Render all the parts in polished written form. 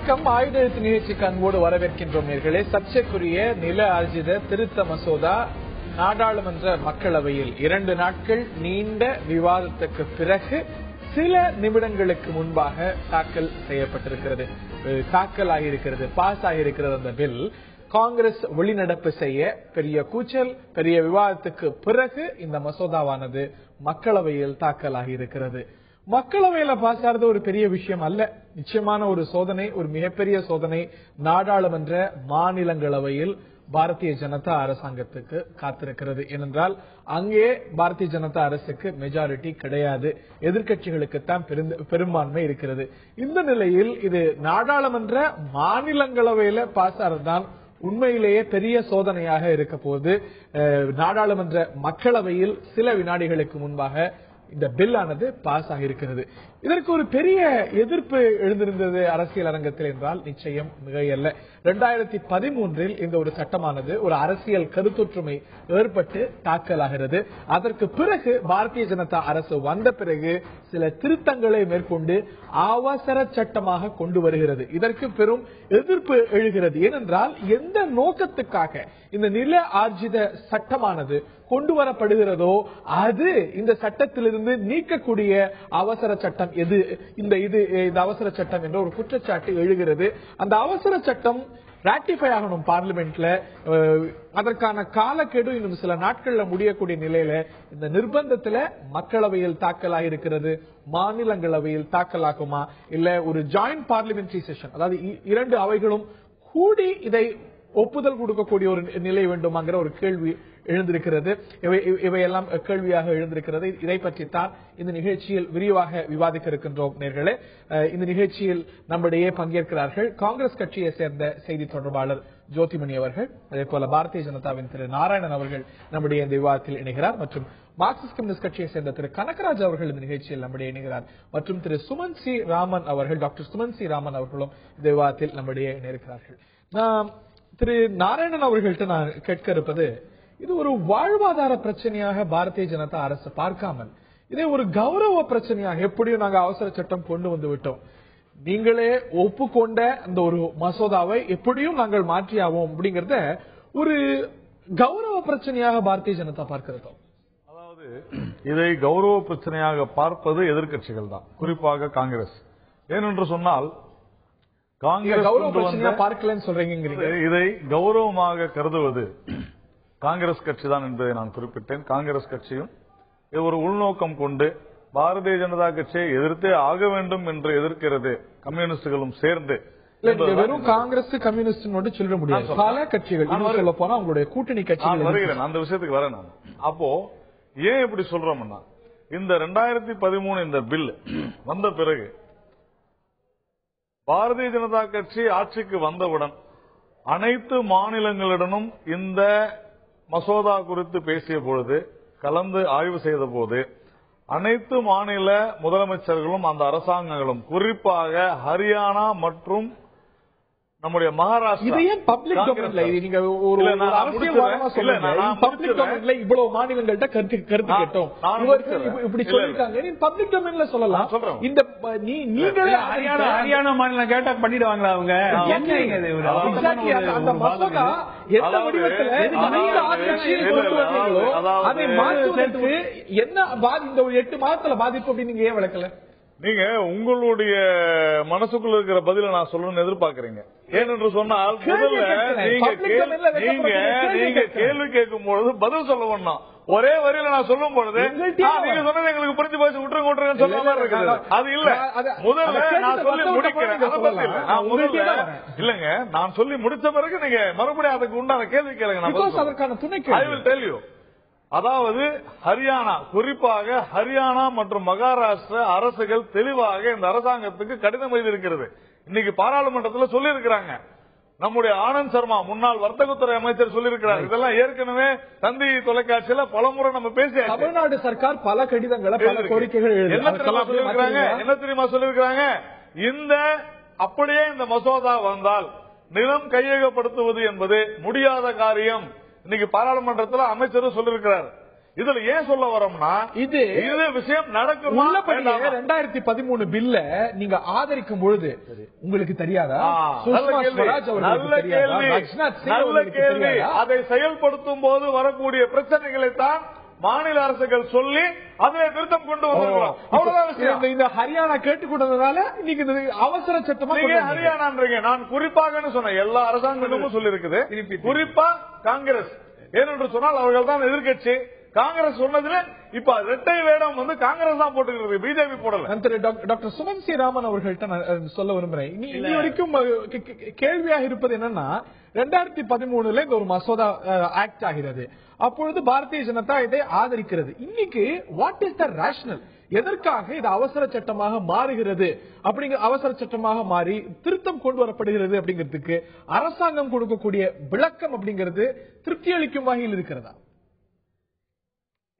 வணக்கம். ஆயுத எழுத்து நிகழ்ச்சிக்கு அன்போடு வரவேற்கின்றோம் நேர்களே. சர்ச்சைக்குரிய நில ஆர்ஜித திருத்த மசோதா நாடாளுமன்ற மக்களவையில் 2 நாட்கள் நீண்ட விவாதத்துக்கு பிறகு சில நிமிடங்களுக்கு முன்பாக தாக்கல் செய்யப்பட்டிருக்கிறது. தாக்கல் ஆகியிருக்கிறது, பாஸ் ஆகியிருக்கிறது. அந்த பில் காங்கிரஸ் வெளிநடப்பு செய்ய பெரிய கூச்சல், பெரிய விவாதத்துக்கு பிறகு இந்த மசோதாவானது மக்களவையில் தாக்கல் ஆகியிருக்கிறது. மக்களவையில பாஸ் ஆகிறது ஒரு பெரிய விஷயம் அல்ல. நிச்சயமான ஒரு சோதனை, ஒரு மிகப்பெரிய சோதனை நாடாளுமன்ற மாநிலங்களவையில் பாரதிய ஜனதா அரசாங்கத்துக்கு காத்திருக்கிறது. ஏனென்றால் அங்கே பாரதிய ஜனதா அரசுக்கு மெஜாரிட்டி கிடையாது, எதிர்கட்சிகளுக்குத்தான் பெரும்பான்மை இருக்கிறது. இந்த நிலையில் இது நாடாளுமன்ற மாநிலங்களவையில பாஸ் ஆறதுதான் உண்மையிலேயே பெரிய சோதனையாக இருக்க போது. நாடாளுமன்ற மக்களவையில் சில வினாடிகளுக்கு முன்பாக இந்த பில் ஆனது பாஸ் ஆகியிருக்கிறது. இதற்கு ஒரு பெரிய எதிர்ப்பு எழுந்திருந்தது அரசியல் அரங்கத்தில் என்றால் நிச்சயம் மிகையல்ல. 2013 இந்த ஒரு சட்டமானது ஒரு அரசியல் கருத்தொற்றுமை ஏற்பட்டு தாக்கலாகிறது. அதற்கு பிறகு பாரதிய ஜனதா அரசு வந்த பிறகு சில திருத்தங்களை மேற்கொண்டு அவசர சட்டமாக கொண்டு வருகிறது. இதற்கு பெரும் எதிர்ப்பு எழுகிறது. ஏனென்றால் எந்த நோக்கத்துக்காக இந்த நில ஆர்ஜித சட்டமானது கொண்டு வரப்படுகிறதோ அது இந்த சட்டத்திலிருந்து நீக்கக்கூடிய அவசர சட்டம் எது? இந்த அவசர சட்டம் என்ற ஒரு குற்றச்சாட்டு எழுகிறது. அந்த அவசர சட்டம் ராட்டிஃபை ஆகணும் பார்லிமெண்ட்ல. அதற்கான காலக்கெடு இன்னும் சில நாட்கள்ல முடியக்கூடிய நிலையில இந்த நிர்பந்தத்துல மக்களவையில் தாக்கலாக இருக்கிறது. மாநிலங்களவையில் தாக்கலாகுமா இல்ல ஒரு ஜாயிண்ட் பார்லிமெண்டரி செஷன், அதாவது 2 அவைகளும் கூடி இதை ஒப்புதல் கொடுக்கக்கூடிய ஒரு நிலை வேண்டுமாங்கிற ஒரு கேள்வி எழுந்திருக்கிறது. இவையெல்லாம் கேள்வியாக எழுந்திருக்கிறது. இதை பற்றித்தான் இந்த நிகழ்ச்சியில் விரிவாக விவாதிக்க இருக்கின்றோம் நேர்களே. இந்த நிகழ்ச்சியில் நம்மிடையே பங்கேற்கிறார்கள் காங்கிரஸ் கட்சியை சேர்ந்த செய்தி தொடர்பாளர் ஜோதிமணி அவர்கள், அதே போல பாரதிய ஜனதாவின் திரு நாராயணன் அவர்கள் நம்முடைய இந்த விவாதத்தில் இணைகிறார், மற்றும் மார்க்சிஸ்ட் கம்யூனிஸ்ட் கட்சியை சேர்ந்த திரு கனகராஜ் அவர்கள் இந்த நிகழ்ச்சியில் நம்முடைய இணைகிறார், மற்றும் திரு சுமன் சி ராமன் அவர்கள், டாக்டர் சுமன் சி ராமன் அவர்களும் இந்த விவாதத்தில் நம்முடைய இணைகிறார்கள். திரு நாராயணன் அவர்கள்ட்ட நான் கேட்க இருப்பது, இது ஒரு வாழ்வாதார பிரச்சனையாக பாரதிய ஜனதா அரசு பார்க்காமல் இதை ஒரு கௌரவ பிரச்சனையாக, எப்படியும் நாங்கள் அவசர சட்டம் கொண்டு வந்து விட்டோம், நீங்களே ஒப்புக்கொண்ட அந்த ஒரு மசோதாவை எப்படியும் நாங்கள் மாற்றியாவோம் அப்படிங்கறத ஒரு கௌரவ பிரச்சனையாக பாரதிய ஜனதா பார்க்கிறதோ? அதாவது இதை கௌரவ பிரச்சனையாக பார்ப்பது எதிர்கட்சிகள் தான், குறிப்பாக காங்கிரஸ். ஏனென்று சொன்னால் பார்க்கலன்னு சொல்றீங்க. இதை கௌரவமாக கருதுவது காங்கிரஸ் கட்சி தான் என்பதை நான் குறிப்பிட்டேன். காங்கிரஸ் கட்சியும் ஒரு உள்நோக்கம் கொண்டு பாரதிய ஜனதா கட்சியை எதிர்த்தே ஆக வேண்டும் என்று எதிர்க்கிறது. கம்யூனிஸ்டுகளும் சேர்ந்து, வெறும் காங்கிரஸ் கம்யூனிஸ்ட் சொல்ல முடியாது, பல கட்சிகள் சொல்ல போனா அவங்களுடைய கூட்டணி கட்சிகள். வருகிறேன், அந்த விஷயத்துக்கு வரேன் நான். அப்போ ஏன் இப்படி சொல்றோம்னா, இந்த 2013 இந்த பில் வந்த பிறகு பாரதிய ஜனதா கட்சி ஆட்சிக்கு வந்தவுடன் அனைத்து மாநிலங்களிடமும் இந்த மசோதா குறித்து பேசிய பொழுது, கலந்து ஆய்வு செய்த போது, அனைத்து மாநில முதலமைச்சர்களும் அந்த அரசாங்கங்களும், குறிப்பாக ஹரியானா மற்றும் நம்முடைய மகாராஷ்டிரா, இவ்வளவு மாநிலங்கள்ட்ட கருத்து கேட்டோம், இப்படி சொல்லிருக்காங்க, பப்ளிக் டொமைன்ல சொல்லலாம். நீங்களே ஹரியானா மாநிலம் கேட்டா பண்ணிடுவாங்களா அவங்க? அந்த மசோதா எந்த வடிவத்தில் அதை மாற்றுவதற்கு என்ன இந்த 8 மாதத்துல பாதிப்பு அப்படின்னு நீங்க ஏன் விளக்கல? நீங்க உங்களுடைய மனசுக்குள்ள இருக்கிற பதில நான் சொல்லணும்னு எதிர்பார்க்கறீங்க. ஏனென்று சொன்னால், முதல்ல நீங்க கேள்வி கேட்கும் பொழுது பதில் சொல்ல வேண்டாம். ஒரே வரியில நான் சொல்லும் பொழுது நீங்க சொன்னது எங்களுக்கு புரிஞ்சு போச்சு, விட்டுருங்க சொல்ல மாதிரி இருக்குது. அது இல்ல, முதல்ல நான் சொல்லி முடிக்கிறேன். இல்லங்க, நான் சொல்லி முடிச்ச பிறகு நீங்க மறுபடியும் அதுக்கு உண்டான கேள்வி கேளுங்க. I will tell you. அதாவது ஹரியானா, குறிப்பாக ஹரியானா மற்றும் மகாராஷ்டிரா அரசுகள் தெளிவாக இந்த அரசாங்கத்துக்கு கடிதம் எழுதியிருக்கிறது. இன்னைக்கு பாராளுமன்றத்தில் சொல்லி இருக்கிறாங்க. நம்முடைய ஆனந்த் சர்மா, முன்னாள் வர்த்தகத்துறை அமைச்சர் சொல்லியிருக்கிறார். இதெல்லாம் ஏற்கனவே தந்தி தொலைக்காட்சியில பலமுறை நம்ம பேசி, தமிழ்நாடு சர்க்கார் பல கடிதங்களை, பல கோரிக்கைகள் என்ன தெரியுமா சொல்லியிருக்கிறாங்க? இந்த அப்படியே இந்த மசோதா வந்தால் நிலம் கையகப்படுத்துவது என்பது முடியாத காரியம். இன்னைக்கு பாராளுமன்றத்தில் அமைச்சரும் சொல்லியிருக்கிறார். இதுல ஏன் சொல்ல வரோம்னா இது விஷயம் நடக்கும். 2013 பில்ல நீங்க ஆதரிக்கும் பொழுது உங்களுக்கு தெரியாதா? நல்ல கேள்வி. அதை செயல்படுத்தும் போது வரக்கூடிய பிரச்சனைகளை தான் மாநில அரசுகள் சொல்லி அதை திருத்தம் கொண்டு வந்திருக்கிறோம். அவ்வளவுதான். இந்த ஹரியானா கேட்டுக்கொண்டதுனால இன்னைக்கு அவசர சட்டமா ஹரியானான்றீங்க. நான் குறிப்பாக சொன்னேன், எல்லா அரசாங்கமும் சொல்லி இருக்குது, குறிப்பா காங்கிரஸ். ஏனென்று சொன்னால் அவர்கள் தான் எதிர்கட்சி. காங்கிரஸ் சொன்னதுல இப்ப இரட்டை வேடம் காங்கிரஸ் தான் போட்டுக்கிறது, பிஜேபி போடல. டாக்டர் சுமன் சி ராமன் அவர்கள்ட்ட நான் சொல்ல விரும்புறேன். இனி வரைக்கும் கேள்வியாக இருப்பது என்னன்னா, 2013 இந்த ஒரு மசோதா ஆக்ட் ஆகிறது. அப்பொழுது பாரதிய ஜனதா இதை ஆதரிக்கிறது. இன்னைக்கு வாட் இஸ் த ரேஷனல்? எதற்காக இது அவசர சட்டமாக மாறுகிறது? அவசர சட்டமாக மாறி திருத்தம் கொண்டு வரப்படுகிறது அப்படிங்கிறதுக்கு அரசாங்கம் கொடுக்கக்கூடிய விளக்கம் அப்படிங்கிறது திருப்தி அளிக்கும் வகையில் இருக்கிறதா?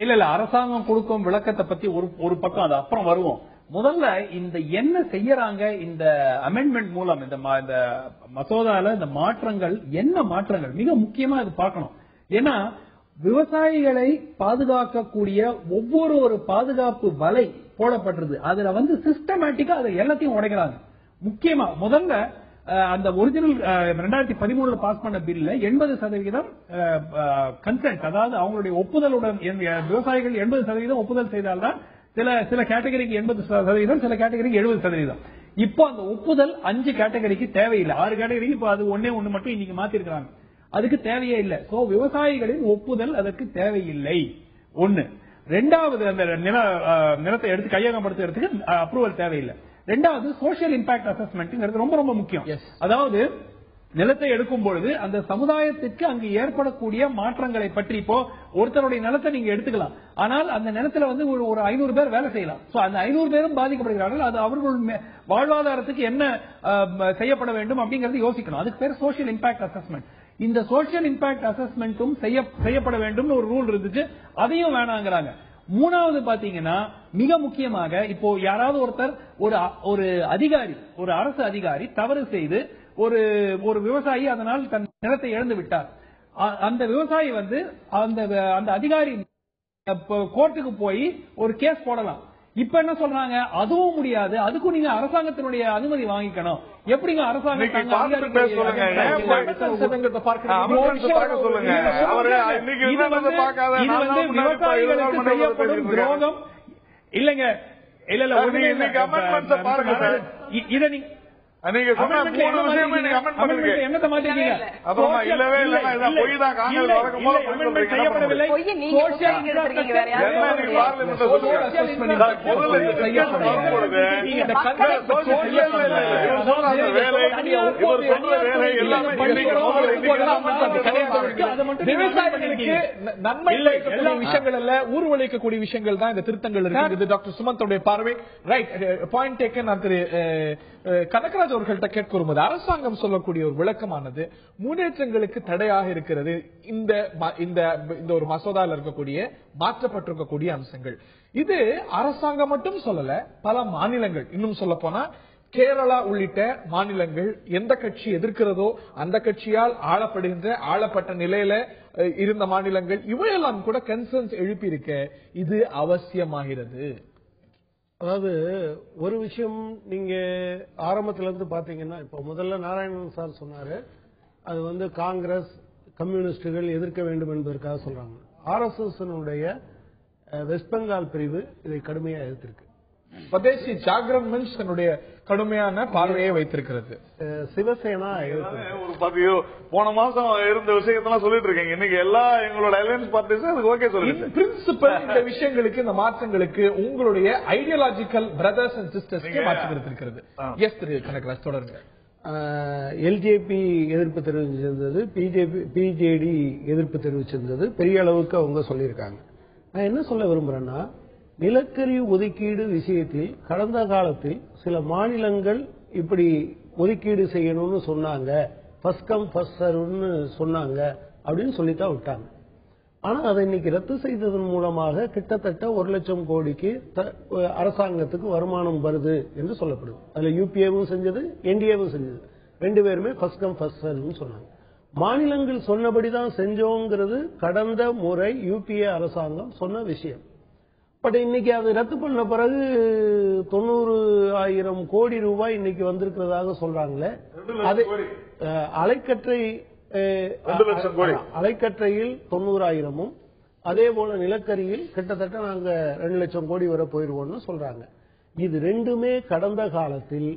இல்ல அரசாங்கம் கொடுக்கும் விளக்கத்தை பத்தி ஒரு பக்கம், அது அப்புறம் வருவோம். முதல்ல இந்த என்ன செய்யறாங்க இந்த அமெண்ட்மெண்ட் மூலம், இந்த மசோதால இந்த மாற்றங்கள் என்ன மாற்றங்கள் மிக முக்கியமா இது பார்க்கணும். ஏன்னா விவசாயிகளை பாதுகாக்கக்கூடிய ஒவ்வொரு ஒரு பாதுகாப்பு வலை போடப்பட்டிருக்கு. அதுல சிஸ்டமேட்டிக்கா அதை எல்லாத்தையும் உடைக்கிறாங்க. முக்கியமா முதல்ல அந்த ஒரிஜினல் 2013 பாஸ் பண்ண பில்ல 80% கன்சென்ட், அதாவது அவங்களுடைய ஒப்புதலுடன் விவசாயிகள் 80% ஒப்புதல் செய்தால்தான் சில கேட்டகரிக்கு 80%, சில கேட்டகரிக்கு 70%. இப்போ அந்த ஒப்புதல் 5 கேட்டகரிக்கு தேவையில்லை. 6 கேட்டகரிக்கு இப்போ அது ஒண்ணு மட்டும் இன்னைக்கு மாத்திருக்காங்க. அதுக்கு தேவையே இல்லை. சோ விவசாயிகளின் ஒப்புதல் அதற்கு தேவையில்லை. ஒண்ணு. ரெண்டாவது, அந்த நிலத்தை எடுத்து கையகப்படுத்துறதுக்கு அப்ரூவல் தேவையில்லை. ரெண்டாவது, சோசியல் இம்பாக்ட் அசஸ்மெண்ட் ரொம்ப ரொம்ப முக்கியம். அதாவது நிலத்தை எடுக்கும் பொழுது அந்த சமுதாயத்திற்கு அங்கு ஏற்படக்கூடிய மாற்றங்களை பற்றி, இப்போ ஒருத்தருடைய நிலத்தை நீங்க எடுத்துக்கலாம், ஆனால் அந்த நிலத்துல ஒரு 500 பேர் வேலை செய்யலாம். சோ அந்த 500 பேரும் பாதிக்கப்படுகிறார்கள். அது அவர்கள் வாழ்வாதாரத்துக்கு என்ன செய்யப்பட வேண்டும் அப்படிங்கறது யோசிக்கணும். அதுக்கு பேர் சோசியல் இம்பாக்ட் அசஸ்மெண்ட். இந்த சோசியல் இம்பாக்ட் அசஸ்மெண்ட்டும் செய்யப்பட வேண்டும் ஒரு ரூல் இருந்துச்சு, அதையும் வேணாங்கிறாங்க. மூணாவது பாத்தீங்கன்னா மிக முக்கியமாக, இப்போ யாராவது ஒருத்தர் ஒரு அதிகாரி, ஒரு அரசு அதிகாரி தவறு செய்து ஒரு விவசாயி அதனால் தன் நிலத்தை இழந்து விட்டார். அந்த விவசாயி அந்த அதிகாரி கோர்ட்டுக்கு போய் ஒரு கேஸ் போடலாம். இப்ப என்ன சொல்றாங்க, அதுவும் முடியாது, அதுக்கும் நீங்க அரசாங்கத்தினுடைய அனுமதி வாங்கிக்கணும். எப்படிங்க அரசாங்கம் விவசாயிகளுக்கு செய்யப்படும் துரோகம் இல்லைங்க. இல்ல இதை நீங்க நீங்க சொன்ன 3 விஷயம் நீங்க அமெண்ட் பண்ணுவீங்க. என்னத்தை மாத்திட்டீங்க? அப்புறமா இல்லவே இல்ல, இதான் பொய் தான். காங்கிரஸ் வழக்கம் போல அமெண்ட்மெண்ட் செய்யப்படவில்லை. சோஷியல் இன்ஃப்ராஸ்ட்ரக்சர் நீங்க பார்லிமென்ட்ல சொல்லுங்க. முதல்ல இந்த காங்கிரஸ் சோஷியல் இல்ல, இவர் சொல்ற வேலை, இவர் சொல்ற வேலை எல்லாம் விவசாயிகளுக்கு நன்மை எல்லா விஷயங்கள் அல்ல, ஊர்வலிக்கக்கூடிய விஷயங்கள் தான் இந்த திருத்தங்கள் இருக்குது. டாக்டர் சுமந்தோடைய பார்வை ரைட், பாயிண்ட் டேக்கன். நான் திரு கனகராஜ் அவர்கள்ட்ட கேட்க வரும்போது, அரசாங்கம் சொல்லக்கூடிய ஒரு விளக்கமானது முன்னேற்றங்களுக்கு தடையாக இருக்கிறது. இந்த ஒரு மசோதாவில் இருக்கக்கூடிய மாற்றப்பட்டிருக்கக்கூடிய அம்சங்கள், இது அரசாங்கம் மட்டும் சொல்லல, பல மாநிலங்கள், இன்னும் சொல்ல போனா கேரளா உள்ளிட்ட மாநிலங்கள் எந்த கட்சி எதிர்க்கிறதோ அந்த கட்சியால் ஆளப்பட்ட நிலையில இருந்த மாநிலங்கள் இவையெல்லாம் கூட கன்சர்ன்ஸ் எழுப்பி இருக்க இது அவசியமாகிறது. அதாவது ஒரு விஷயம் நீங்க ஆரம்பத்துல இருந்து பாத்தீங்கன்னா, இப்ப முதல்ல நாராயணன் சார் சொன்னாரு, அது காங்கிரஸ் கம்யூனிஸ்டுகள் எதிர்க்க வேண்டும் என்பதற்காக சொல்றாங்க. RSS வெஸ்ட் பெங்கால் பிரிவு இதை கடுமையா எதிர்த்திருக்கு. ஸ்வதேசி ஜாகரன் மன்ச் தன்னுடைய கடுமையான பார்வையை வைத்திருக்கிறது. சிவசேனா ஒரு பதிவு போன மாசம் இருந்த விஷயத்தெல்லாம் சொல்லிட்டு இருக்கீங்க. இன்னைக்கு எல்லா எங்களோட அலையன்ஸ் பார்ட்டிஸ் அதுக்கு ஓகே சொல்லுங்க. பிரின்சிபல் இந்த விஷயங்களுக்கு, இந்த மாற்றங்களுக்கு உங்களுடைய ஐடியாலஜிக்கல் பிரதர்ஸ் அண்ட் சிஸ்டர்ஸ் மாற்றம் இருக்கிறது. எஸ் திரு கனகராஜ் தொடருங்க. LJP எதிர்ப்பு தெரிவிச்சிருந்தது, PJD எதிர்ப்பு தெரிவிச்சிருந்தது. பெரிய அளவுக்கு அவங்க சொல்லியிருக்காங்க. நான் என்ன சொல்ல விரும்புறேன்னா, நிலக்கரி ஒதுக்கீடு விஷயத்தில் கடந்த காலத்தில் சில மாநிலங்கள் இப்படி ஒதுக்கீடு செய்யணும்னு சொன்னாங்க, ஃபர்ஸ்ட் கம் ஃபர்ஸ்ட் சர்வ்னு சொன்னாங்க அப்படின்னு சொல்லித்தான் விட்டாங்க. ஆனா அதை இன்னைக்கு ரத்து செய்ததன் மூலமாக கிட்டத்தட்ட 1 லட்சம் கோடிக்கு அரசாங்கத்துக்கு வருமானம் வருது என்று சொல்லப்படுது. அதுல UPAவும் செஞ்சது, NDAவும் செஞ்சது. 2 பேருமே ஃபர்ஸ்ட் கம் ஃபர்ஸ்ட் சர்வ்னு சொன்னாங்க. மாநிலங்கள் சொன்னபடிதான் செஞ்சோங்கிறது கடந்த முறை யுபிஏ அரசாங்கம் சொன்ன விஷயம். பட் இன்னைக்கு அது ரத்து பண்ண பிறகு 90,000 கோடி ரூபாய் இன்னைக்கு வந்திருக்கிறதாக சொல்றாங்களே. அது அலைக்கற்றையில் 90,000 அதே போல நிலக்கரியில் கிட்டத்தட்ட நாங்க 2 லட்சம் கோடி வரை போயிருவோம்னு சொல்றாங்க. இது ரெண்டுமே கடந்த காலத்தில்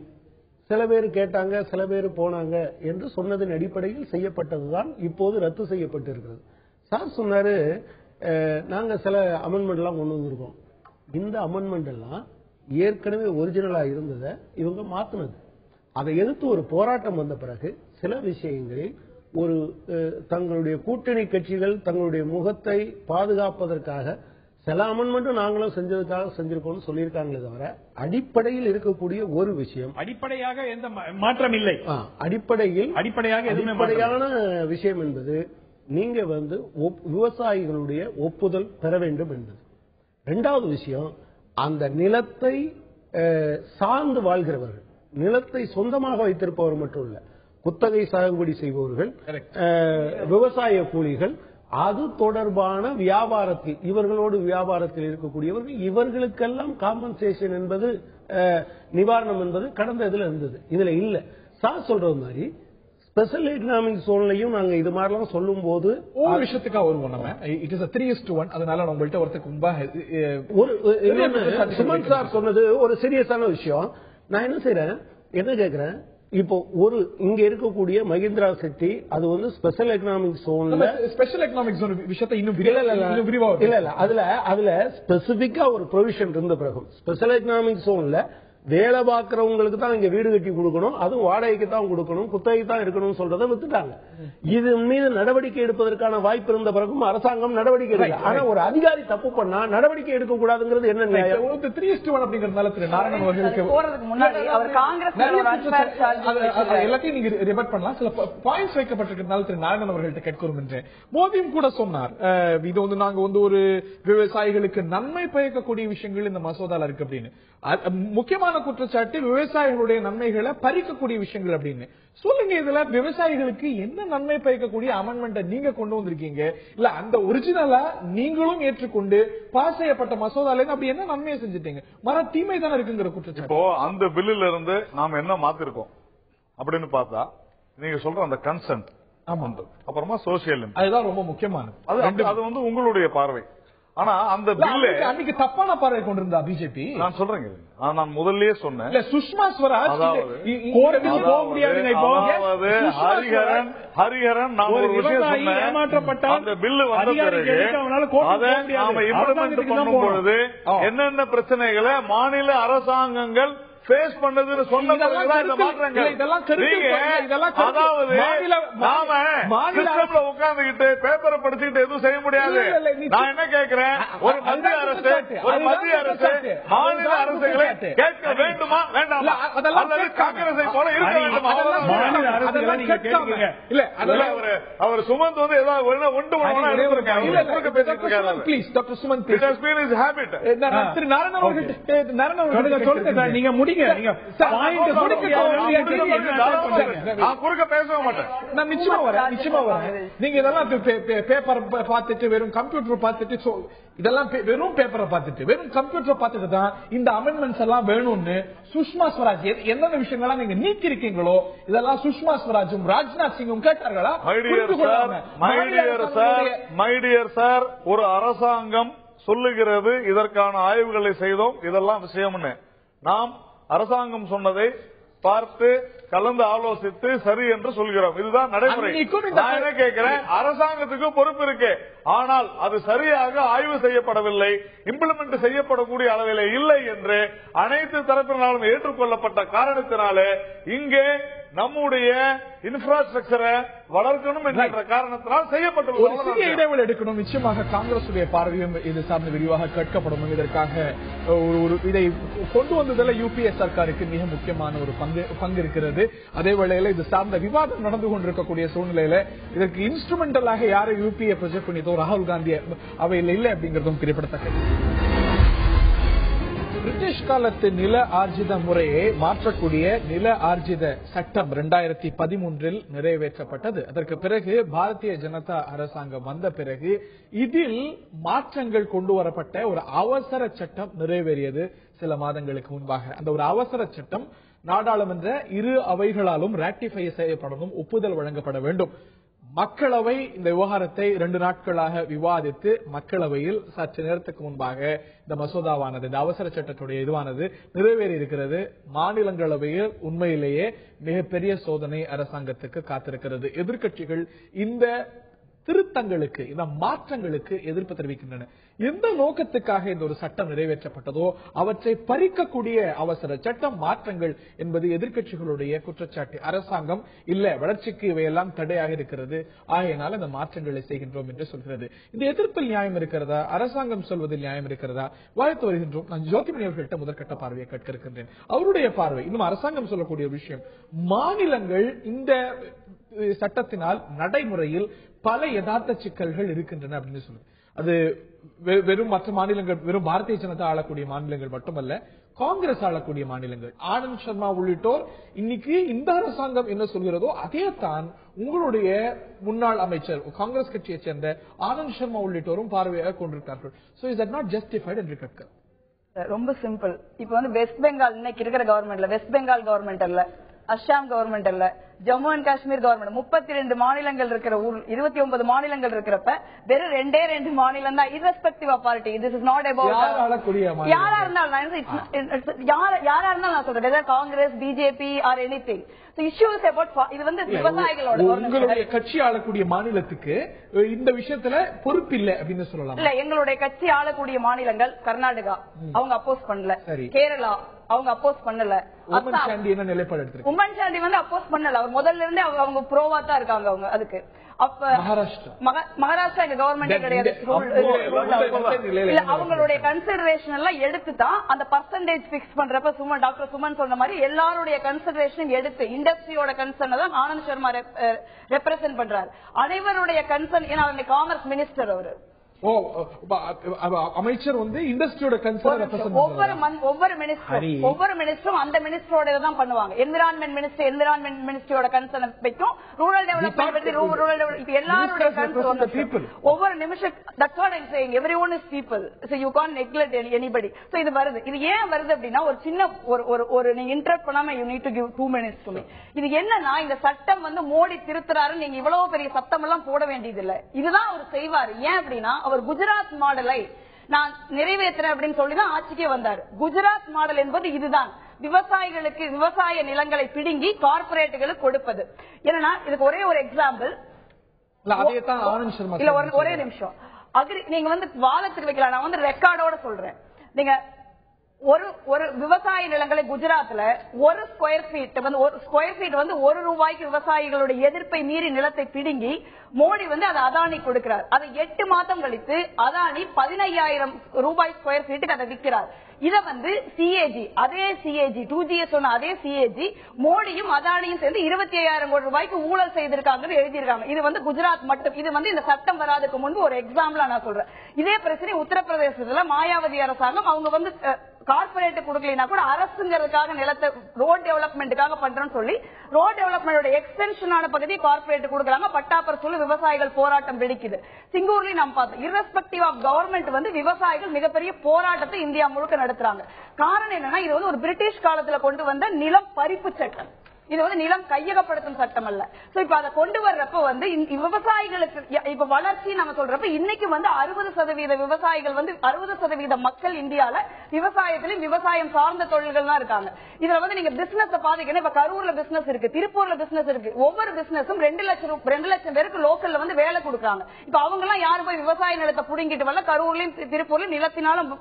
சில பேர் கேட்டாங்க, சில பேர் போனாங்க என்று சொன்னதன் அடிப்படையில் செய்யப்பட்டதுதான் இப்போது ரத்து செய்யப்பட்டிருக்கிறது. சார் சொன்னாரு, நாங்க சில அமெண்ட்மெண்ட் எல்லாம் கொண்டு வந்திருக்கோம். இந்த அமெண்ட்மெண்ட் எல்லாம் ஏற்கனவே ஒரிஜினலா இருந்ததை இவங்க மாத்தினது. அதை எதிர்த்து ஒரு போராட்டம் வந்த பிறகு சில விஷயங்களில் ஒரு தங்களுடைய கூட்டணி கட்சிகள் தங்களுடைய முகத்தை பாதுகாப்பதற்காக சில அமெண்ட்மெண்ட்டும் நாங்களும் செஞ்சதுக்காக செஞ்சிருக்கோம் சொல்லியிருக்காங்களே தவிர அடிப்படையில் இருக்கக்கூடிய ஒரு விஷயம், அடிப்படையாக எந்த மாற்றம் இல்லை. அடிப்படையான விஷயம் என்பது நீங்க விவசாயிகளுடைய ஒப்புதல் பெற வேண்டும் என்பது. இரண்டாவது விஷயம், அந்த நிலத்தை சார்ந்து வாழ்கிறவர்கள், நிலத்தை சொந்தமாக வைத்திருப்பவர் மட்டும் இல்ல, குத்தகை சாகுபடி செய்பவர்கள், விவசாய கூலிகள், அது தொடர்பான வியாபாரத்தில் இவர்களோடு வியாபாரத்தில் இருக்கக்கூடியவர்கள், இவர்களுக்கெல்லாம் காம்பன்சேஷன் என்பது நிவாரணம் என்பது கடந்த இதுல இருந்தது. இதுல இல்ல. சார் சொல்றது மாதிரி ஸ்பெஷல் எக்கனாமிக் சோன்லையும் நாங்க இது மாதிரிலாம் சொல்லும் போது ஒரு விஷயத்துக்காக வருவோம். நம்ம இட் இஸ் 3:1. அதனால உங்கள்கிட்ட ஒரு சுமன் சார் சொன்னது ஒரு சீரியஸான விஷயம். நான் என்ன செய்யறேன், என்ன கேட்கிறேன், இப்போ ஒரு இங்க இருக்கக்கூடிய மஹிந்திரா சிட்டி அது ஸ்பெஷல் எக்கனாமிக் சோன்ல ஸ்பெஷல் எக்கனாமிக் ஜோன் விஷயத்தை இன்னும் இல்ல அதுல ஸ்பெசிபிக்கா ஒரு ப்ரொவிஷன் இருந்த பிறகு ஸ்பெஷல் எக்கனாமிக் சோன்ல வேலை பார்க்கறவங்களுக்கு தான் இங்க வீடு கட்டி கொடுக்கணும், அதுவும் வாடகைக்கு தான் கொடுக்கணும், குத்தகைக்கு தான் இருக்கணும்னு சொல்றதை வித்துட்டாங்க. இது மீது நடவடிக்கை எடுப்பதற்கான வாய்ப்பு இருந்த பிறகும் அரசாங்கம் நடவடிக்கை எடுக்கல. ஆனா ஒரு அதிகாரி தப்பு பண்ணா நடவடிக்கை எடுக்க கூடாதுங்கிறது என்ன நியாயம்? 3:1 அப்படிங்கறதுனால திரு நாராயணன் அவர்களுக்கு எல்லாத்தையும் நீங்க ரிபட் பண்ணலாம். சில பாயிண்ட்ஸ் வைக்கப்பட்டிருக்கிறதுனால திரு நாராயணன் அவர்கள்ட்ட கேட்க விரும்புகிறேன். மோதியும் கூட சொன்னார், இது நாங்க ஒரு விவசாயிகளுக்கு நன்மை பயக்கக்கூடிய விஷயங்கள் இந்த மசோதால இருக்கு அப்படின்னு. முக்கியமான குற்றச்சாட்டு விவசாயிகளுடைய நன்மைகளை பறிக்கக்கூடிய விஷயங்கள் அப்படின்னு சொல்லுங்க. இதுல விவசாயிகளுக்கு என்ன நன்மை பயக்கக்கூடிய அமெண்ட்மெண்ட்டை நீங்க கொண்டு வந்திருக்கீங்க, இல்ல அந்த ஒரிஜினலா நீங்களும் ஏற்றுக்கொண்டு பாஸ் செய்யப்பட்ட மசோதால அப்படி என்ன நன்மையை செஞ்சுட்டீங்க? தீமை தானே இருக்குங்கிற குற்றச்சாட்டு. இப்போ அந்த பில்லுல இருந்து நாம என்ன மாத்திருக்கோம் அப்படின்னு பார்த்தா, நீங்க சொல்ற அந்த கன்சென்ட் அப்புறமா சோசியல், அதுதான் ரொம்ப முக்கியமானது. அது உங்களுடைய பார்வை. ஆனா அந்த பில்லு அன்னைக்கு தப்பான பார்வை கொண்டிருந்தா பிஜேபி. நான் சொல்றேன், நான் முதல்லயே சொன்னேன், சுஷ்மா ஸ்வராஜ் ஹரிஹரன் நான் ஒரு விஷயம் சொன்னேன், அந்த பில்லு வந்த பிறகு அதை நாம இம்ப்ளிமெண்ட் பண்ணும் பொழுது என்னென்ன பிரச்சனைகளை மாநில அரசாங்கங்கள் பேஸ் பண்ணதுன்னு சொன்னதெல்லாம் இந்த மாற்றங்கள். அதாவது நாம சிஸ்டம்ல உட்கார்ந்துகிட்டு பேப்பரை படிச்சுட்டு எதுவும் செய்ய முடியாது. நான் என்ன கேட்கிறேன், ஒரு மத்திய அரசு மாநில அரசுகளை கேட்க வேண்டுமா வேண்டாமா, அல்லது காங்கிரஸை போல இருக்க வேண்டுமா? அவர் சுமந்த் ஏதாவது ஒன்று நீங்க முடிங்க. குறுக்க பேசவே மாட்டேன். நான் நிச்சயமா வரேன். நீங்க இதெல்லாம் பேப்பர் பார்த்துட்டு வெறும் கம்ப்யூட்டர் பார்த்துட்டு இதெல்லாம் வெறும் பேப்பரை பார்த்துட்டு வெறும் கம்ப்யூட்டர் பார்த்துட்டு தான் இந்த அமெண்ட்மெண்ட்ஸ் எல்லாம் வேணும்னு சுஷ்மா ஸ்வராஜ் என்னென்ன விஷயங்கள்லாம் நீங்க நீக்கி இருக்கீங்களோ இதெல்லாம் சுஷ்மா ஸ்வராஜும் ராஜ்நாத் சிங்கும் கேட்டார்களா? மை டியர் சார், ஒரு அரசாங்கம் சொல்லுகிறது இதற்கான ஆய்வுகளை செய்தோம், இதெல்லாம் விஷயம்னு. நாம் அரசாங்கம் சொன்னதை பார்த்து கலந்து ஆலோசித்து சரி என்று சொல்கிறோம். இதுதான் நடைமுறை. நான் என்ன கேட்கிறேன், அரசாங்கத்துக்கு பொறுப்பு இருக்கு, ஆனால் அது சரியாக ஆய்வு செய்யப்படவில்லை, இம்ப்ளிமெண்ட் செய்யப்படக்கூடிய அளவில் இல்லை என்று அனைத்து தரப்பினாலும் ஏற்றுக்கொள்ளப்பட்ட காரணத்தினாலே இங்கே நம்முடைய இன்ஃப்ராஸ்ட்ரக்சரை வளர்க்கணும் என்ற காரணத்தினால் செய்யப்பட்டுள்ளது. ஒரு சிறிய இடைவெளி எடுக்கணும். நிச்சயமாக காங்கிரசுடைய பார்வையும் இது சார்ந்து விரிவாக கேட்கப்படும். இதற்காக இதை கொண்டு வந்ததில் யூபிஏ சர்க்காருக்கு மிக முக்கியமான ஒரு பங்கு இருக்கிறது. அதே வேளையில இது சார்ந்த விவாதம் நடந்து கொண்டிருக்கக்கூடிய சூழ்நிலையில இதற்கு இன்ஸ்ட்ருமெண்டலாக யாரை யூபிஏ ப்ரொஜெக்ட் பண்ணியதோ ராகுல் காந்தி அவையில் இல்லை அப்படிங்கறதும் குறிப்பிடத்தக்கது. பிரிட்டிஷ் காலத்து நில ஆர்ஜித முறையை மாற்றக்கூடிய நில ஆர்ஜித சட்டம் 2013 நிறைவேற்றப்பட்டது. அதற்கு பிறகு பாரதிய ஜனதா அரசாங்கம் வந்த பிறகு இதில் மாற்றங்கள் கொண்டு வரப்பட்ட ஒரு அவசர சட்டம் நிறைவேறியது சில மாதங்களுக்கு முன்பாக. அந்த ஒரு அவசர சட்டம் நாடாளுமன்ற இரு அவைகளாலும் ராட்டிஃபை செய்யப்படணும், ஒப்புதல் வழங்கப்பட வேண்டும். மக்களவை இந்த விவகாரத்தை 2 நாட்களாக விவாதித்து மக்களவையில் சற்று நேரத்துக்கு முன்பாக இந்த மசோதாவானது, இந்த அவசர சட்டத்துடைய இதுவானது நிறைவேறி இருக்கிறது. மாநிலங்களவையில் உண்மையிலேயே மிகப்பெரிய சோதனை அரசாங்கத்துக்கு காத்திருக்கிறது. எதிர்க்கட்சிகள் இந்த திருத்தங்களுக்கு, இந்த மாற்றங்களுக்கு எதிர்ப்பு தெரிவிக்கின்றன. எந்த நோக்கத்துக்காக இந்த ஒரு சட்டம் நிறைவேற்றப்பட்டதோ அவற்றை பறிக்கக்கூடிய அவசர சட்டம், மாற்றங்கள் என்பது எதிர்க்கட்சிகளுடைய குற்றச்சாட்டு. அரசாங்கம் இல்ல, வளர்ச்சிக்கு இவையெல்லாம் தடையாக இருக்கிறது, ஆகையினால் இந்த மாற்றங்களை செய்கின்றோம் என்று சொல்கிறது. இந்த எதிர்ப்பில் நியாயம் இருக்கிறதா? அரசாங்கம் சொல்வதில் நியாயம் இருக்கிறதா? வாழ்த்து வருகின்றோம். நான் ஜோதிமணி அவர்கள்ட்ட முதற்கட்ட பார்வையை கேட்க இருக்கின்றேன். அவருடைய பார்வை, இன்னும் அரசாங்கம் சொல்லக்கூடிய விஷயம், மாநிலங்கள் இந்த சட்டத்தினால் நடைமுறையில் பல யதார்த்த சிக்கல்கள் இருக்கின்றன அப்படின்னு சொல்லுது. அது வெறும் மற்ற மாநிலங்கள், வெறும் பாரதிய ஜனதா ஆளக்கூடிய மாநிலங்கள் மட்டுமல்ல, காங்கிரஸ் ஆளக்கூடிய மாநிலங்கள், ஆனந்த் சர்மா உள்ளிட்டோர் இன்னைக்கு இந்த அரசாங்கம் என்ன சொல்கிறதோ அதே தான் உங்களுடைய முன்னாள் அமைச்சர், காங்கிரஸ் கட்சியை சேர்ந்த ஆனந்த் சர்மா உள்ளிட்டோரும் பார்வையாக கொண்டிருக்கிறார்கள். So is that not justified என்று கேட்க? ரொம்ப சிம்பிள். இப்ப வந்து வெஸ்ட் பெங்கால் இன்னைக்கு இருக்கிற கவர்மெண்ட்ல, வெஸ்ட் பெங்கால் கவர்மெண்ட் அல்ல, அஸ்ஸாம் கவர்மெண்ட் அல்ல, ஜம்மு அண்ட் காஷ்மீர் கவர்மெண்ட், 32 மாநிலங்கள் இருக்கிற ஊர், 29 மாநிலங்கள் இருக்கிறப்ப வெறும் 2 மாநிலம் தான், irrespective of party. This is not about யாரா இருந்தாலும், யாரா இருந்தாலும் நான் சொல்றேன், whether Congress, BJP or anything. So issues about இது வந்து விவசாயிகளோட, உங்களுடைய கட்சி ஆளக்கூடிய மாநிலத்துக்கு இந்த விஷயத்துல பொறுப்பு இல்ல அப்படின்னு சொல்லலாம். இல்ல, எங்களுடைய கட்சி ஆளக்கூடிய மாநிலங்கள் கர்நாடகா அவங்க அப்போஸ் பண்ணல, கேரளா அவங்க அப்போஸ் பண்ணல, உமன் சாண்டி என்ன நிலைப்பாடு எடுத்திருக்காங்க? உமன் சாண்டி வந்து அப்போஸ் பண்ணல, அவர் முதல்ல இருந்தே அவங்க ப்ரோவா தான் இருக்காங்க. அவங்க அதுக்கு அப்ப மகாராஷ்டிரா எங்க கவர்மெண்டே கிடையாது. அவங்களுடைய கன்சிடரேஷன் எல்லாம் எடுத்து தான் அந்த பர்சன்டேஜ் பிக்ஸ் பண்றப்ப டாக்டர் சுமன் சொன்ன மாதிரி எல்லாருடைய கன்சிடரேஷன் எடுத்து இண்டஸ்ட்ரியோட கன்சர்ன் தான் ஆனந்த் சர்மா ரெப்ரசென்ட் பண்றாரு. அனைவருடைய கன்சர்ன், ஏன்னா அவர் காமர்ஸ் மினிஸ்டர், அவரு அமைச்சர் வந்து இண்டஸ்ட்ரியோட கன்சர்ன் ரெப்ரசென்ட் பண்றாரு. ஒவ்வொரு மினிஸ்டரும் அந்த மினிஸ்டரோட தான் பண்ணுவாங்க. என்விரான்மென்ட் மினிஸ்டர் என்விரான்மென்ட் மினிஸ்ட்ரியோட கன்சர்ன் வைக்கும், ரூரல் டெவலப்மென்ட் ரூரல் எல்லாரோட கன்சர்ன் ஒவ்வொரு நிமிஷம். That's what I am saying, everyone is people, so you can't neglect anybody. So இது வருது. இது ஏன் வருது அப்படின்னா, ஒரு சின்ன ஒரு நீங்க இன்டரப்ட் பண்ணாம you need to give 2 minutes to me. இது என்னன்னா, இந்த சட்டம் வந்து மோடி திருத்துறாரு, நீங்க இவ்வளவு பெரிய சத்தம் எல்லாம் போட வேண்டியது இல்ல. இதுதான் அவர் செய்வாரு. ஏன் அப்படின்னா, அவர் குஜராத் மாடலை நான் நிறைவேற்றுறேன் அப்படின்னு சொல்லிதான் ஆட்சிக்கே வந்தார். குஜராத் மாடல் என்பது இதுதான், விவசாயிகளுக்கு விவசாய நிலங்களை பிடுங்கி கார்பரேட்டுகளுக்கு கொடுப்பது. ஏன்னா இதுக்கு ஒரே ஒரு எக்ஸாம்பிள், ஒரே நிமிஷம், நீங்க வந்து வாதத்துக்கு வைக்கலாம், நான் வந்து ரெக்கார்டோட சொல்றேன். நீங்க ஒரு விவசாய நிலங்களை குஜராத்ல ஒரு ஸ்கொயர் ஃபீட் வந்து ₹1 விவசாயிகளுடைய எதிர்ப்பை மீறி நிலத்தை பிடுங்கி மோடி வந்து அதை அதானி கொடுக்கிறார். அதை 8 மாதம் கழித்து அதானி ₹15,000 ஸ்கொயர் ஃபீட்டுக்கு அதை விற்கிறார். இத வந்து சிஏஜி, அதே சிஏஜி 2GS சொன்ன அதே சிஏஜி மோடியும் அதானியும் சேர்ந்து ₹25,000 கோடி ஊழல் செய்திருக்காங்கன்னு எழுதியிருக்காங்க. இது வந்து குஜராத் மட்டும். இது வந்து இந்த சட்டம் வராதுக்கு முன்பு ஒரு எக்ஸாம்பிளா நான் சொல்றேன். இதே பிரச்சனை உத்தரப்பிரதேசத்துல மாயாவதி அரசாங்கம், அவங்க வந்து கார்பரேட் கொடுக்கலனா கூட அரசுங்கிறதுக்காக நிலத்தை ரோட் டெவலப்மெண்ட்டுக்காக பண்றோம்னு சொல்லி ரோட் டெவலப்மெண்டோட எக்ஸ்டென்ஷனான பகுதி கார்பரேட் கொடுக்கறாங்க. பட்டாப்பர் சொல்லி விவசாயிகள் போராட்டம் வெடிக்குது. சிங்கூர்லயும் நாம் பார்த்தோம். irrespective of கவர்மெண்ட் வந்து விவசாயிகள் மிகப்பெரிய போராட்டத்தை இந்தியா முழுக்க நடத்துறாங்க. காரணம் என்னன்னா, இது வந்து ஒரு பிரிட்டிஷ் காலத்துல கொண்டு வந்த நிலம் பறிப்பு சட்டம். இது வந்து நிலம் கையகப்படுத்தும் சட்டம் அல்ல. சோ இப்ப அதை கொண்டு வர்றப்ப வந்து விவசாயிகளுக்கு இப்ப வளர்ச்சி நம்ம சொல்றப்ப இன்னைக்கு வந்து 60% விவசாயிகள் வந்து 60% மக்கள் இந்தியால விவசாயத்திலும் விவசாயம் சார்ந்த தொழில்கள் தான் இருக்காங்க. இதுல வந்து நீங்க பிசினஸ் பாத்தீங்கன்னா, இப்ப கரூர்ல பிசினஸ் இருக்கு, திருப்பூர்ல பிசினஸ் இருக்கு. ஒவ்வொரு பிசினஸும் 2 லட்சம் பேருக்கு லோக்கல்ல வந்து வேலை கொடுக்குறாங்க. இப்ப அவங்க எல்லாம் யாரும் போய் விவசாய நிலத்தை புடுங்கிட்டு வரல. கரூர்லயும் திருப்பூர்லயும் நிலத்தினாலும்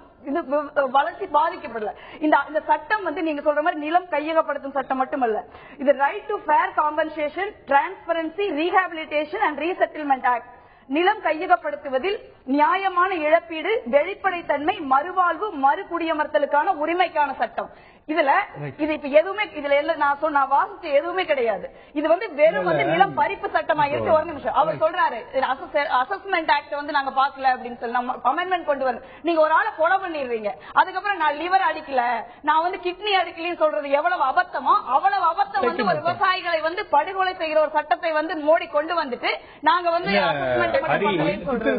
வளர்ச்சி பாதிக்கப்படல. இந்த சட்டம் வந்து நீங்க சொல்ற மாதிரி நிலம் கையகப்படுத்தும் சட்டம் மட்டுமல்ல, இது right to fair compensation, transparency, rehabilitation and resettlement act. நிலம் கையகப்படுத்துவதில் நியாயமான இழப்பீடு, வெளிப்படைத்தன்மை, மறுவாழ்வு, மறுகுடியமர்த்தலுக்கான உரிமைக்கான சட்டம். இதுல இது இப்ப எதுவுமே இதுல நான் வாசிச்ச எதுவுமே கிடையாது. இது வந்து வெறும் வந்து நிலம் பறிப்பு சட்டமா இருக்கு. ஒரு நிமிஷம், அவர் சொல்றாரு அசஸ்மெண்ட் ஆக்ட் வந்து நாங்க பாக்கல அப்படின்னு சொல்லி நம்ம அமெண்ட்மெண்ட் கொண்டு வரணும். நீங்க ஒரு ஆளை கொலை பண்ணிடுறீங்க, அதுக்கப்புறம் நான் லிவர் அடிக்கல, நான் வந்து கிட்னி அடிக்கலன்னு சொல்றது எவ்வளவு அபத்தமோ அவ்வளவு அபத்தம் வந்து ஒரு விவசாயிகளை வந்து படுகொலை செய்கிற ஒரு சட்டத்தை வந்து மோடி கொண்டு வந்துட்டு நாங்க வந்து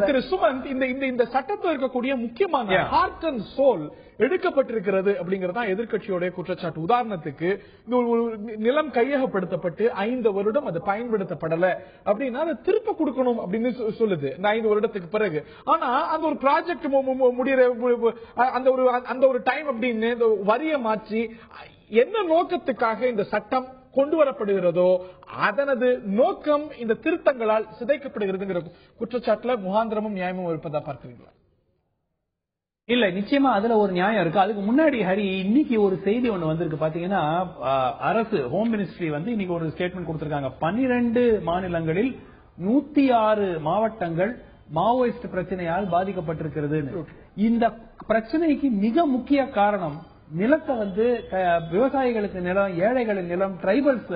திரு சுமந்த் இந்த சட்டத்தில் இருக்கக்கூடிய முக்கியமான ஹார்ட் அண்ட் சோல் எடுக்கப்பட்டிருக்கிறது அப்படிங்கறதா எதிர்கட்சியோட குற்றச்சாட்டு. உதாரணத்துக்கு நிலம் கையகப்படுத்தப்பட்டு 5 வருடம் அது பயன்படுத்தப்படல அப்படின்னா அதை திருப்ப கொடுக்கணும் அப்படின்னு சொல்லுது 5 வருடத்துக்கு பிறகு. ஆனா அந்த ஒரு ப்ராஜெக்ட் முடிகிற அந்த ஒரு டைம் அப்படின்னு வரிய மாற்றி என்ன நோக்கத்துக்காக இந்த சட்டம் கொண்டு வரப்படுகிறதோ அதனது நோக்கம் இந்த திருத்தங்களால் சிதைக்கப்படுகிறதுங்கிற குற்றச்சாட்டுல முகாந்திரமும் நியாயமும் இருப்பதா பார்க்கிறீங்களா? இல்ல, நிச்சயமா அதுல ஒரு நியாயம் இருக்கு. அதுக்கு முன்னாடி ஹரி, இன்னைக்கு ஒரு செய்தி ஒண்ணு வந்திருக்கு. பாத்தீங்கன்னா அரசு ஹோம் மினிஸ்ட்ரி வந்து இன்னைக்கு ஒரு ஸ்டேட்மெண்ட் கொடுத்திருக்காங்க. 12 மாநிலங்களில் 106 மாவட்டங்கள் மாவோயிஸ்ட் பிரச்சனையால் பாதிக்கப்பட்டிருக்கிறது. இந்த பிரச்சனைக்கு மிக முக்கிய காரணம் நிலத்தை வந்து விவசாயிகளுக்கு நிலம், ஏழைகளின் நிலம், டிரைபல்ஸ்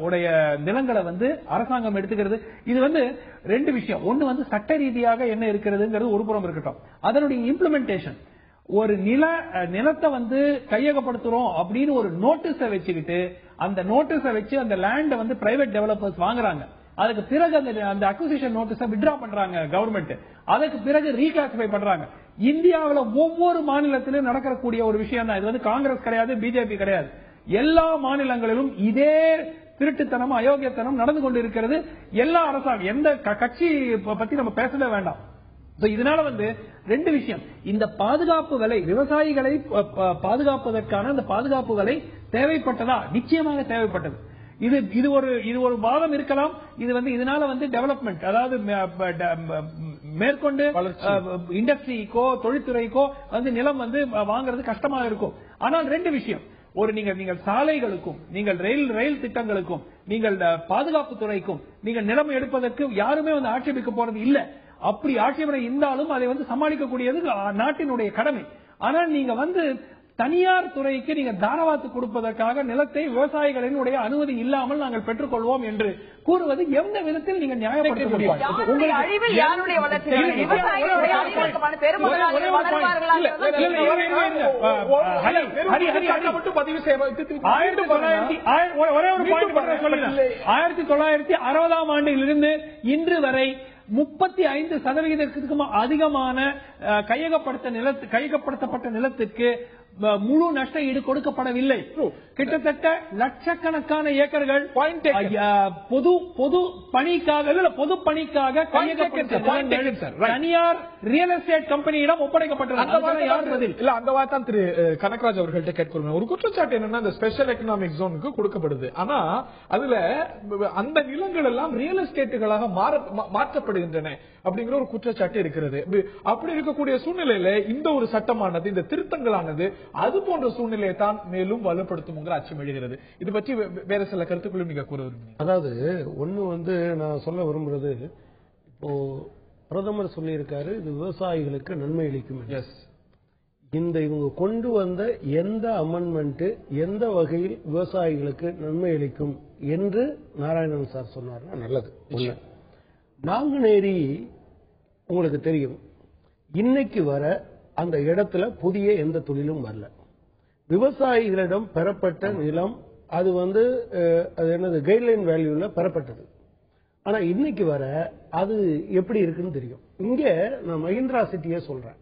உடைய நிலங்களை வந்து அரசாங்கம் எடுத்துக்கிறது. இது வந்து 2 விஷயம். ஒன்னு வந்து சட்ட ரீதியாக என்ன இருக்கிறதுங்கிறது ஒரு புறம் இருக்கட்டும், அதனுடைய இம்ப்ளிமெண்டேஷன். ஒரு நிலத்தை வந்து கையகப்படுத்துறோம் அப்படின்னு ஒரு நோட்டீஸ வச்சுக்கிட்டு அந்த நோட்டீஸ வச்சு அந்த லேண்ட வந்து பிரைவேட் டெவலப்பர்ஸ் வாங்குறாங்க. அதுக்கு பிறகு அந்த அக்விசிஷன் நோட்டீஸ வித்ட்ரா பண்றாங்க கவர்மெண்ட். அதுக்கு பிறகு ரீகிளாசிஃபை பண்றாங்க. இந்தியாவில் ஒவ்வொரு மாநிலத்திலும் நடக்கக்கூடிய ஒரு விஷயம் தான் இது. வந்து காங்கிரஸ் கிடையாது, பிஜேபி கிடையாது, எல்லா மாநிலங்களிலும் இதே திருட்டுத்தனம், அயோக்கியத்தனம் நடந்து கொண்டிருக்கிறது. எல்லா அரசாங்கம், எந்த கட்சி பத்தி நம்ம பேசவே வேண்டாம். இதனால வந்து 2 விஷயம். இந்த பாதுகாப்பு விலை, விவசாயிகளை பாதுகாப்பதற்கான அந்த பாதுகாப்பு விலை தேவைப்பட்டதா? நிச்சயமாக தேவைப்பட்டது. இது ஒரு வாதம் இருக்கலாம். இது வந்து இதனால வந்து டெவலப்மெண்ட், அதாவது மேற்கொண்டு இண்டஸ்ட்ரிக்கோ தொழில்துறைக்கோ வந்து நிலம் வந்து வாங்குறது கஷ்டமா இருக்கும். ஆனால் 2 விஷயம். ஒரு நீங்கள் சாலைகளுக்கும், நீங்கள் ரயில் திட்டங்களுக்கும், நீங்கள் பாதுகாப்பு துறைக்கும் நீங்கள் நிலம் எடுப்பதற்கு யாருமே வந்து ஆட்சேபிக்க போறது இல்ல. அப்படி ஆட்சேபனை இருந்தாலும் அதை வந்து சமாளிக்கக்கூடியது நாட்டினுடைய கடமை. ஆனால் நீங்க வந்து தனியார் துறைக்கு நீங்க தாரவாத்து கொடுப்பதற்காக நிலத்தை விவசாயிகளினுடைய அனுமதி இல்லாமல் நாங்கள் பெற்றுக்கொள்வோம் என்று கூறுவது எந்த விதத்தில் நீங்க நியாயப்படுத்த முடியும்? ஒரே ஒரு 1960ஆம் ஆண்டிலிருந்து இன்று வரை 35% அதிகமான கையகப்படுத்தப்பட்ட நிலத்திற்கு முழு நஷ்ட ஈடு கொடுக்கப்படவில்லை. கிட்டத்தட்ட லட்சக்கணக்கான ஏக்கர்கள் பொது பணிக்காக தனியார் ரியல் எஸ்டேட் கம்பெனியிடம் ஒப்படைக்கப்பட்டது. அந்த வார்த்தை திரு கனகராஜ் அவர்கள்ட்ட கேட்கணும். ஒரு குற்றச்சாட்டு என்னன்னா, இந்த ஸ்பெஷல் எக்கனாமிக் ஜோனுக்கு கொடுக்கப்படுது. ஆனா அதுல அந்த நிலங்கள் எல்லாம் ரியல் எஸ்டேட்டுகளாக மாற்றப்படுகின்றன அப்படிங்கிற ஒரு குற்றச்சாட்டு இருக்கிறது. அப்படி இருக்கக்கூடிய சூழ்நிலையில இந்த ஒரு சட்டமானது, இந்த திருத்தங்களானது அது போன்ற சூழ்நிலையை தான் மேலும் வலுப்படுத்தும் அச்சம் எழுகிறது. இது பற்றி வேற சில கருத்துக்களும் நீங்க கூற விரும்புகிறீங்க? அதாவது ஒண்ணு வந்து நான் சொல்ல விரும்புறது, இப்போ பிரதமர் சொல்லியிருக்காரு இது விவசாயிகளுக்கு நன்மை அளிக்கும். இந்த இவங்க கொண்டு வந்த எந்த அமெண்ட்மெண்ட் எந்த வகையில் விவசாயிகளுக்கு நன்மை அளிக்கும் என்று நாராயணன் சார் சொன்னார்னா நல்லது. நாங்குநேரி உங்களுக்கு தெரியும், இன்னைக்கு வர அந்த இடத்துல புதிய எந்த தொழிலும் வரல. விவசாயிகளிடம் பெறப்பட்ட நிலம் அது வந்து அது என்னது கைட்லைன் வேல்யூல பெறப்பட்டது. ஆனா இன்னைக்கு வர அது எப்படி இருக்குன்னு தெரியும். இங்க நான் மஹிந்திரா சிட்டியே சொல்றேன்,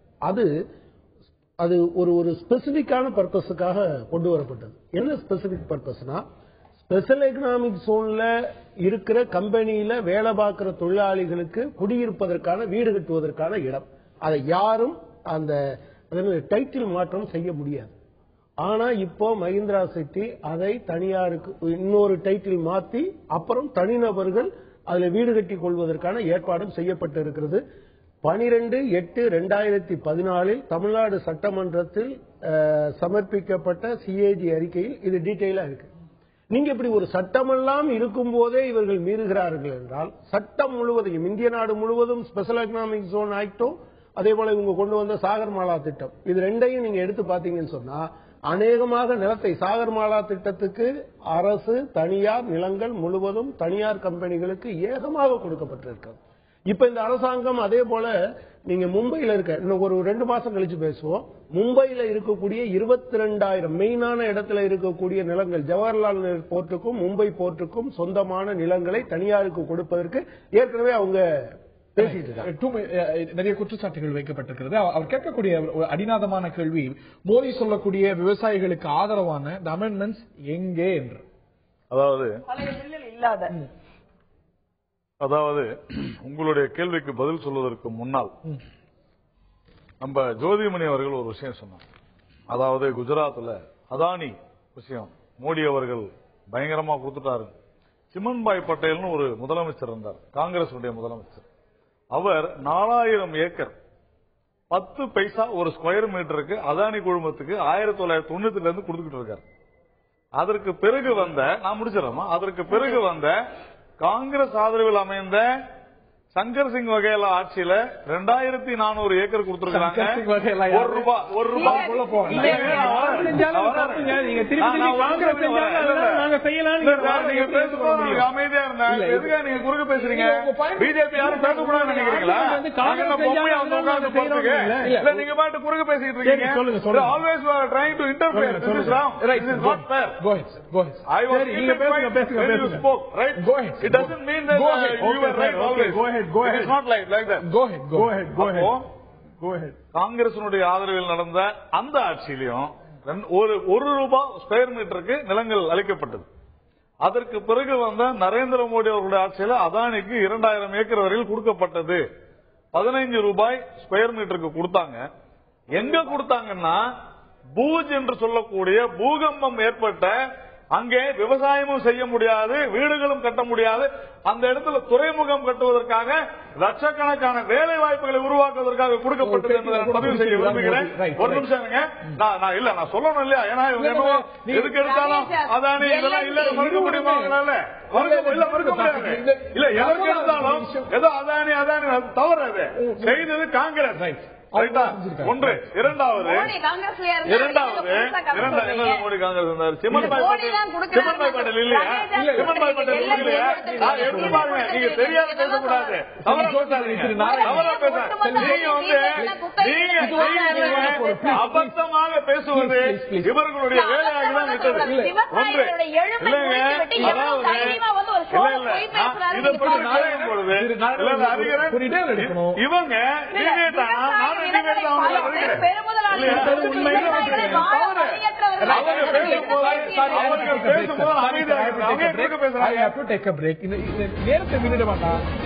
அது ஒரு ஸ்பெசிபிக்கான பர்பஸுக்காக கொண்டு வரப்பட்டது. என்ன ஸ்பெசிபிக் பர்பஸ்னா, ஸ்பெஷல் எக்கனாமிக் ஜோன்ல இருக்கிற கம்பெனியில வேலை பார்க்கிற தொழிலாளிகளுக்கு குடியிருப்பதற்கான வீடு கட்டுவதற்கான இடம். அதை யாரும் அந்த டைட்டில் மாற்றம் செய்ய முடியாது. ஆனா இப்போ மஹிந்திரா சிட்டி அதை தனியாருக்கு இன்னொரு டைட்டில் மாத்தி அப்புறம் தனிநபர்கள் அதுல வீடு கட்டி கொள்வதற்கான ஏற்பாடும் செய்யப்பட்டிருக்கிறது. 12/8/2014 தமிழ்நாடு சட்டமன்றத்தில் சமர்ப்பிக்கப்பட்ட சிஏஜி அறிக்கையில் இது டீடைலா இருக்கு. நீங்க இப்படி ஒரு சட்டமெல்லாம் இருக்கும் போதே இவர்கள் மீறுகிறார்கள் என்றால், சட்டம் முழுவதையும் இந்திய நாடு முழுவதும் ஸ்பெஷல் எக்கனாமிக் ஜோன் ஆக்டும் அதே போல இவங்க கொண்டு வந்த சாகர்மாலா திட்டம், இது ரெண்டையும் நீங்க எடுத்து பாத்தீங்கன்னு சொன்னா அநேகமாக நிலத்தை சாகர்மாலா திட்டத்துக்கு அரசு தனியார் நிலங்கள் முழுவதும் தனியார் கம்பெனிகளுக்கு ஏகமாக கொடுக்கப்பட்டிருக்கிறது. இப்ப இந்த அரசாங்கம் அதே போல நீங்க மும்பையில இருக்க இன்னும் ஒரு 2 மாசம் கழிச்சு பேசுவோம். மும்பையில இருக்கக்கூடிய 22,000 மெயினான இடத்துல இருக்கக்கூடிய நிலங்கள் ஜவஹர்லால் நேரு போர்ட்டுக்கும் மும்பை போர்ட்டுக்கும் சொந்தமான நிலங்களை தனியாருக்கு கொடுப்பதற்கு ஏற்கனவே அவங்க பேசிட்டு இருக்காங்க. நிறைய குற்றச்சாட்டுகள் வைக்கப்பட்டிருக்கிறது. அவர் கேட்கக்கூடிய அடிநாதமான கேள்வி, மோடி சொல்லக்கூடிய விவசாயிகளுக்கு ஆதரவான இந்த அமெண்ட்மெண்ட்ஸ் எங்கே என்று. அதாவது உங்களுடைய கேள்விக்கு பதில் சொல்வதற்கு முன்னால் நம்ம ஜோதிமணி அவர்கள் ஒரு விஷயம் சொன்னார். அதாவது குஜராத்ல அதானி விஷயம் மோடி அவர்கள் பயங்கரமா கொடுத்துட்டாரு. சிமன்பாய் பட்டேல்னு ஒரு முதலமைச்சர் இருந்தார், காங்கிரஸ் முதலமைச்சர். அவர் 4000 ஏக்கர் 10 பைசா ஒரு ஸ்கொயர் மீட்டருக்கு அதானி குழுமத்துக்கு 1998 இருந்து கொடுத்துக்கிட்டு இருக்காரு. அதற்கு பிறகு வந்த நான் முடிச்சிடறேன். அதற்கு பிறகு வந்த காங்கிரஸ் ஆதரவில் அமைந்த சங்கர் சிங் வகேலா ஆட்சியில 2400 ஏக்கர் கொடுத்திருக்காங்க. அமைதியா இருந்தாங்க. எதுக்காக நீங்க குறுக்க பேசுறீங்க? பிஜேபி யாரும் பேசக்கூடாதுன்னு நினைக்கிறீங்களா? இல்ல நீங்க பாட்டு குறுக்க பேசிட்டு இருக்கீங்க. Always trying to interfere. This is wrong. This is not fair. I was when you spoke, right? Go ahead. It doesn't mean that you were right always. Go ahead. It is not like that. Go ahead. காங்கிரசினுடைய ஆதரவில் நடந்த அந்த ஆட்சியிலும் ₹1 square மீட்டருக்கு நிலங்கள் அளிக்கப்பட்டது. அதற்கு பிறகு வந்த நரேந்திர மோடி அவர்களுடைய ஆட்சியில் அதானிக்கு 2000 ஏக்கர் வரையில் கொடுக்கப்பட்டது. ₹15 ஸ்கொயர் மீட்டருக்கு கொடுத்தாங்க. எங்க கொடுத்தாங்கன்னா பூஜ் என்று சொல்லக்கூடிய பூகம்பம் ஏற்பட்ட அங்கே விவசாயமும் செய்ய முடியாது, வீடுகளும் கட்ட முடியாது, அந்த இடத்துல துறைமுகம் கட்டுவதற்காக லட்சக்கணக்கான வேலை வாய்ப்புகளை உருவாக்குவதற்காக கொடுக்கப்பட்டது என்பதை பதிவு செய்ய விரும்புகிறேன். ஒரு நிமிஷம் நான் சொல்லணும் இல்லையா? ஏன்னா எதுக்கு எடுத்தாலும் அதானி இதெல்லாம் இல்ல மறுக்க முடியுமா? மறுக்க முடியாது. இல்ல எதற்கு எடுத்தாலும் ஏதோ அதானி தவறு. அது செய்தது காங்கிரஸ். ஒன்று. இரண்டாவது மோடி காங்கிரஸ் இருந்தார். சிமன்பாய் பட்டேல் இல்லையா? சிமன்பாய் பட்டேல் இல்லையா? எப்படி பாருங்க, நீங்க தெரியாத பேசக்கூடாது. அபத்தமாக பேசுவது இவர்களுடைய வேலையாக தான் விட்டது. ஒன்று இல்லைங்க, அதாவது இதை இவங்க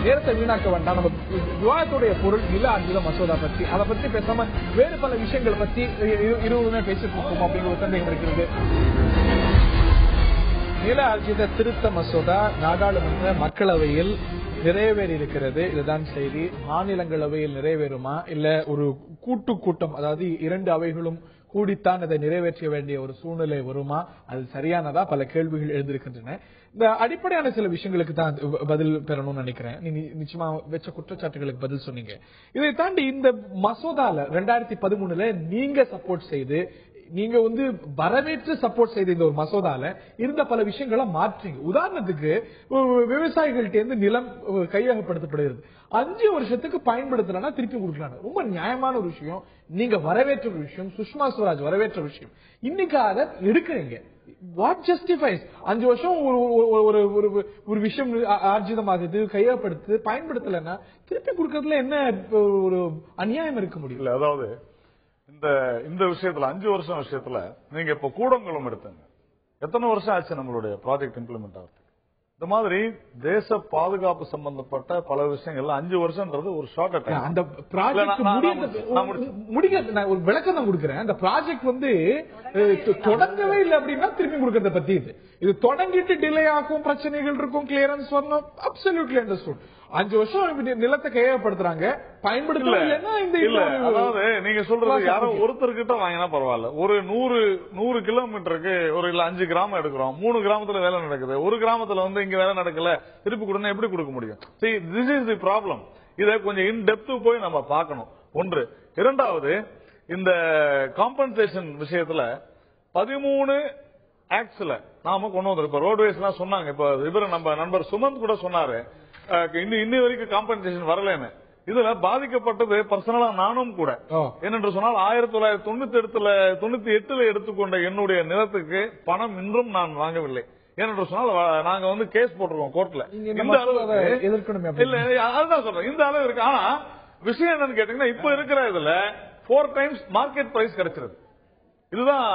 நேரத்தை வீணாக்க வேண்டாம். நம்ம விவாதத்துடைய பொருள் நில ஆர்ஜித மசோதா பத்தி, அதை பத்தி பேசாம வேறு பல விஷயங்கள் பத்தி 20 பேசிட்டு இருக்கோம் அப்படிங்கிற ஒரு சந்தேகம் இருக்கிறது. நில ஆர்ஜித திருத்த மசோதா நாடாளுமன்ற மக்களவையில் நிறைவேறி இருக்கிறது. இதுதான் செய்தி. மாநிலங்களவையில் நிறைவேறுமா இல்ல ஒரு கூட்டம், அதாவது 2 அவைகளும் கூடித்தான் இதை நிறைவேற்ற வேண்டிய ஒரு சூழ்நிலை வருமா? அது சரியானதா? பல கேள்விகள் எழுந்திருக்கின்றன. இந்த அடிப்படையான சில விஷயங்களுக்கு தான் பதில் பெறணும்னு நினைக்கிறேன். நீ நிச்சயமா வச்ச குற்றச்சாட்டுகளுக்கு பதில் சொன்னீங்க. இதை தாண்டி இந்த மசோதால 2013 நீங்க சப்போர்ட் செய்து, நீங்க வரவேற்று சப்போர்ட் செய்த இந்த ஒரு மசோதால இருந்த பல விஷயங்களை மாற்றீங்க. உதாரணத்துக்கு விவசாயிகள்ட்ட இருந்து நிலம் கையகப்படுத்தப்படுகிறது. 5 வருஷத்துக்கு பயன்படுத்தலன்னா திருப்பி கொடுக்கலாம். ரொம்ப நியாயமான ஒரு விஷயம். நீங்க வரவேற்ற ஒரு விஷயம், சுஷ்மா ஸ்வராஜ் வரவேற்ற விஷயம். இன்னைக்கு அதை எடுக்கிறீங்க. வாட் ஜஸ்டிஃபைஸ் 5 வருஷம் ஒரு விஷயம் ஆர்ஜிதமாகுது, கையகப்படுத்து, பயன்படுத்தலன்னா திருப்பி கொடுக்கறதுல என்ன ஒரு அநியாயம் இருக்க முடியல? அதாவது இந்த விஷயத்துல 5 வருஷம் விஷயத்துல நீங்க இப்ப கூடங்குளம் எடுத்துங்க. எத்தனை வருஷம் ஆச்சு நம்மளுடைய ப்ராஜெக்ட் இம்ப்ளிமெண்ட் ஆகுது? இந்த மாதிரி தேச பாதுகாப்பு சம்பந்தப்பட்ட பல விஷயங்கள் 5 வருஷம்ன்றது ஒரு ஷார்ட் டைம். அந்த ப்ராஜெக்ட் முடிக்க நான் ஒரு விளக்கம் தான் கொடுக்கிறேன். அந்த ப்ராஜெக்ட் தொடங்கவே இல்லை அப்படின்னா திருப்பி கொடுக்கறத பத்தி இது தொடங்கிட்டு டிலே ஆகும், பிரச்சனைகள் இருக்கும், கிளியரன்ஸ் வரணும். Absolutely understood. 5 வருஷம் நிலத்தை கையகப்படுத்துறாங்க, பயன்படுத்தல. அதாவது நீங்க சொல்றது யாரோ ஒருத்தர்கிட்ட வாங்கினா பரவாயில்ல. ஒரு 100 கிலோமீட்டருக்கு ஒரு இல்ல 5 கிராமம் எடுக்கிறோம். 3 கிராமத்துல வேலை நடக்குது, ஒரு கிராமத்துல இங்க வேலை நடக்கல, திருப்பி கொடுத்தா எப்படி கொடுக்க முடியும்? This is the problem. இதை கொஞ்சம் இன் டெப்த் போய் நம்ம பார்க்கணும். ஒன்று. இரண்டாவது, இந்த காம்பன்சேஷன் விஷயத்துல 13 ஆக்ட்ஸ்ல நாம கொண்டு வந்திருக்கோம். ரோட்வேஸ் எல்லாம் சொன்னாங்க. இப்ப இவரு நம்ம நண்பர் சுமந்த் கூட சொன்னாரு இன்னி வரைக்கும் காம்பன்சேஷன் வரலன்னு. இதுல பாதிக்கப்பட்டது பர்சனலா நானும் கூட. என்னென்று சொன்னால் 1998 எடுத்துக்கொண்ட என்னுடைய நிலத்துக்கு பணம் இன்றும் நான் வாங்கவில்லை. ஏனென்று சொன்னால் நாங்க கேஸ் போட்டிருக்கோம் கோர்ட்ல. இந்த அளவு இல்ல, அதுதான் சொல்றேன், இந்த அளவு இருக்கு. ஆனா விஷயம் என்னன்னு கேட்டீங்கன்னா, இப்ப இருக்கிற இதுல 4 times மார்க்கெட் பிரைஸ் கிடைச்சிருது. இதுதான்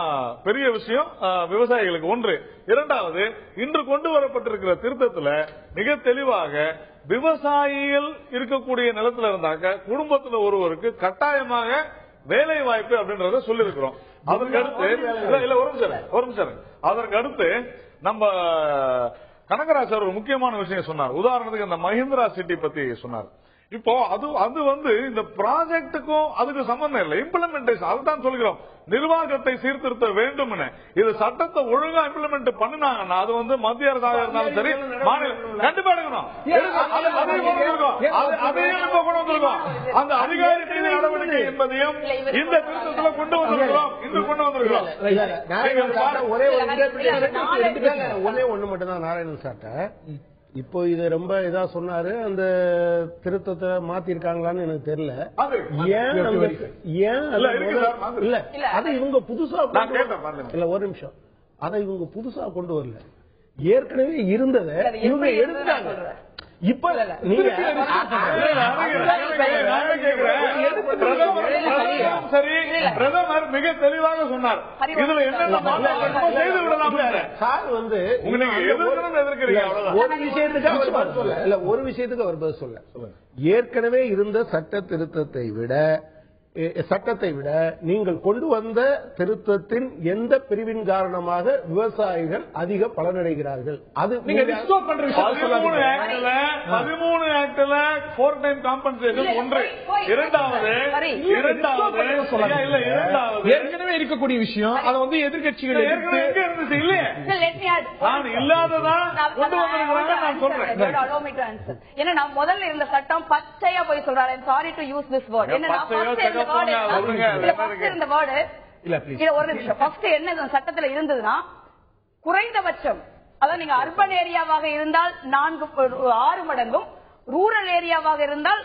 பெரிய விஷயம் விவசாயிகளுக்கு. ஒன்று. இரண்டாவது, இன்று கொண்டு வரப்பட்டிருக்கிற திருத்தத்துல மிக தெளிவாக விவசாயிகள் இருக்கக்கூடிய நிலத்துல இருந்தாக்க குடும்பத்துல ஒருவருக்கு கட்டாயமாக வேலை வாய்ப்பு அப்படின்றத சொல்லி இருக்கிறோம். அதற்கு அடுத்து ஒரு நிமிஷம் அதற்கு அடுத்து நம்ம கனகராஜ் ஒரு முக்கியமான விஷயம் சொன்னார். உதாரணத்துக்கு இந்த மஹிந்திரா சிட்டி பத்தி சொன்னார். இப்போ அது இந்த ப்ராஜெக்டுக்கும் அதுக்கு சம்பந்தம் இல்லை, இம்ப்ளிமெண்டேஷன். அதுதான் சொல்கிறோம், நிர்வாகத்தை சீர்திருத்த வேண்டும். இது சட்டத்தை ஒழுங்கா இம்ப்ளிமெண்ட் பண்ணினாங்கன்னா அது மத்திய அரசாக இருந்தாலும் சரி, மாநிலம் கண்டிப்பா எடுக்கணும். அதையும் கொண்டு வந்திருக்கோம். அந்த அதிகாரி மீது நடவடிக்கை என்பதையும் இந்த திருத்தத்தில் கொண்டு வந்திருக்கிறோம். ஒன்னே ஒண்ணு மட்டும் தான் நாராயணன் சார்ட்ட. இப்போ இது ரொம்ப இதா சொன்னாரு, அந்த திருத்தத்தை மாத்திருக்காங்களான்னு எனக்கு தெரியல. ஏன் இல்ல அதை இவங்க புதுசா இல்ல, ஒரு நிமிஷம், அதை இவங்க புதுசா கொண்டு வரல. ஏற்கனவே இருந்ததை இவங்க எடுத்துட்டாங்க. இப்ப பிரதமர் மிக தெளிவாக சொன்னார். இதுல என்ன செய்து விடலாம் சார் ஒரு விஷயத்துக்கு அவர் பதில் சொல்ல. ஏற்கனவே இருந்த சட்டத்தை விட நீங்கள் கொண்டு வந்த திருத்தத்தின் எந்த பிரிவின் காரணமாக விவசாயிகள் அதிக பலனடைகிறார்கள்? அது 13 ஆக்ட்ல 4 டைம் காம்பன்சேஷன் ஒன்று. இரண்டாவது ஏற்கனவே இருக்கக்கூடிய விஷயம் அதை எதிர்கட்சிகள் இருந்துச்சு இல்லையே, நான் இல்லாததான் கொண்டு வந்திருக்கிறாங்க நான் சொல்றேன். ஏன்னா நான் முதல்ல இருந்த சட்டம் பச்சையா போய் சொல்றாரு. Sorry to use this word. என்ன சட்டத்தில் இருந்ததுன்னா குறைந்தபட்சம், அதாவது நீங்க அர்பன் ஏரியாவாக இருந்தால் 6 மடங்கும், ரூரல் ஏரியாவாக இருந்தால்